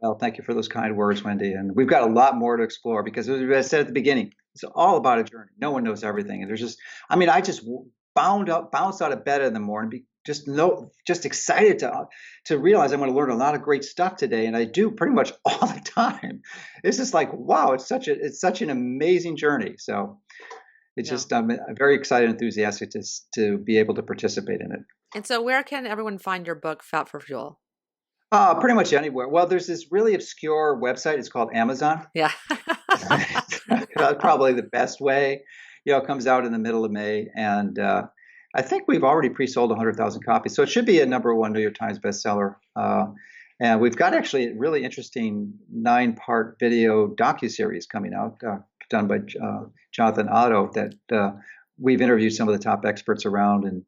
well, thank you for those kind words, Wendy. And we've got a lot more to explore because, as I said at the beginning, it's all about a journey. No one knows everything, and I just bounced out of bed in the morning, just excited to realize I'm going to learn a lot of great stuff today, and I do pretty much all the time. It's just like, wow, it's such an amazing journey. So it's Yeah. just I'm very excited and enthusiastic to be able to participate in it. And so, where can everyone find your book, Fat for Fuel? Pretty much anywhere. Well, there's this really obscure website. It's called Amazon. Yeah. That's probably the best way. It comes out in the middle of May, and I think we've already pre-sold 100,000 copies, so it should be a #1 New York Times bestseller. And we've got actually a really interesting 9-part video docuseries coming out, done by Jonathan Otto, that we've interviewed some of the top experts around, and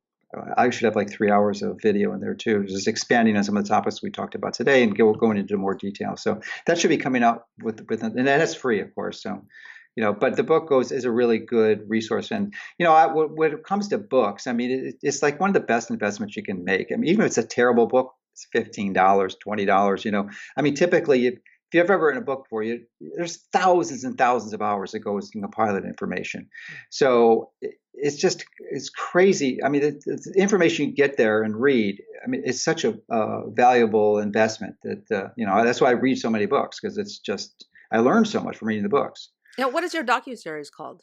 I should have like 3 hours of video in there too, just expanding on some of the topics we talked about today and going into more detail. So that should be coming out and that's free, of course. So, but the book is a really good resource. And, when it comes to books, I mean, it's like one of the best investments you can make. I mean, even if it's a terrible book, it's $15, $20, I mean, typically if you've ever written a book before, there's thousands and thousands of hours that goes in compiling information. So it's crazy. I mean, the information you get there and read, I mean, it's such a valuable investment that, that's why I read so many books, because I learned so much from reading the books. Now, what is your docuseries called?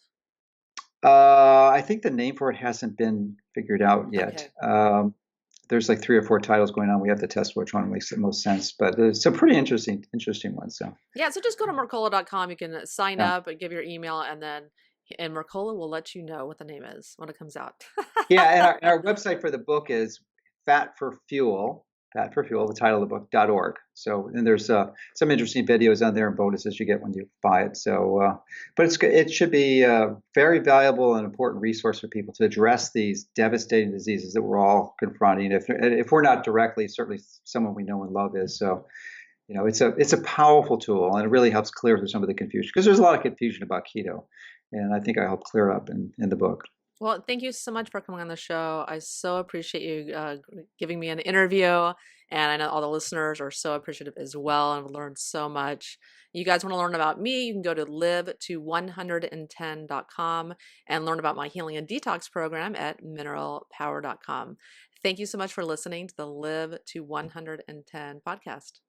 I think the name for it hasn't been figured out yet. Okay. There's like 3 or 4 titles going on. We have to test which one makes the most sense, but there's some pretty interesting ones. So Yeah, so just go to Mercola.com. You can sign yeah, up and give your email, and Mercola will let you know what the name is when it comes out. yeah. And our website for the book is Fat for Fuel, the title of the book.org. So, and there's some interesting videos on there and bonuses you get when you buy it. So, but it should be a very valuable and important resource for people to address these devastating diseases that we're all confronting. If we're not directly, certainly someone we know and love is. So, it's a powerful tool, and it really helps clear through some of the confusion, because there's a lot of confusion about keto, and I think I help clear up in the book. Well, thank you so much for coming on the show. I so appreciate you giving me an interview, and I know all the listeners are so appreciative as well, and I've learned so much. You guys want to learn about me, you can go to live to110.com and learn about my healing and detox program at mineralpower.com. Thank you so much for listening to the Live to 110 podcast.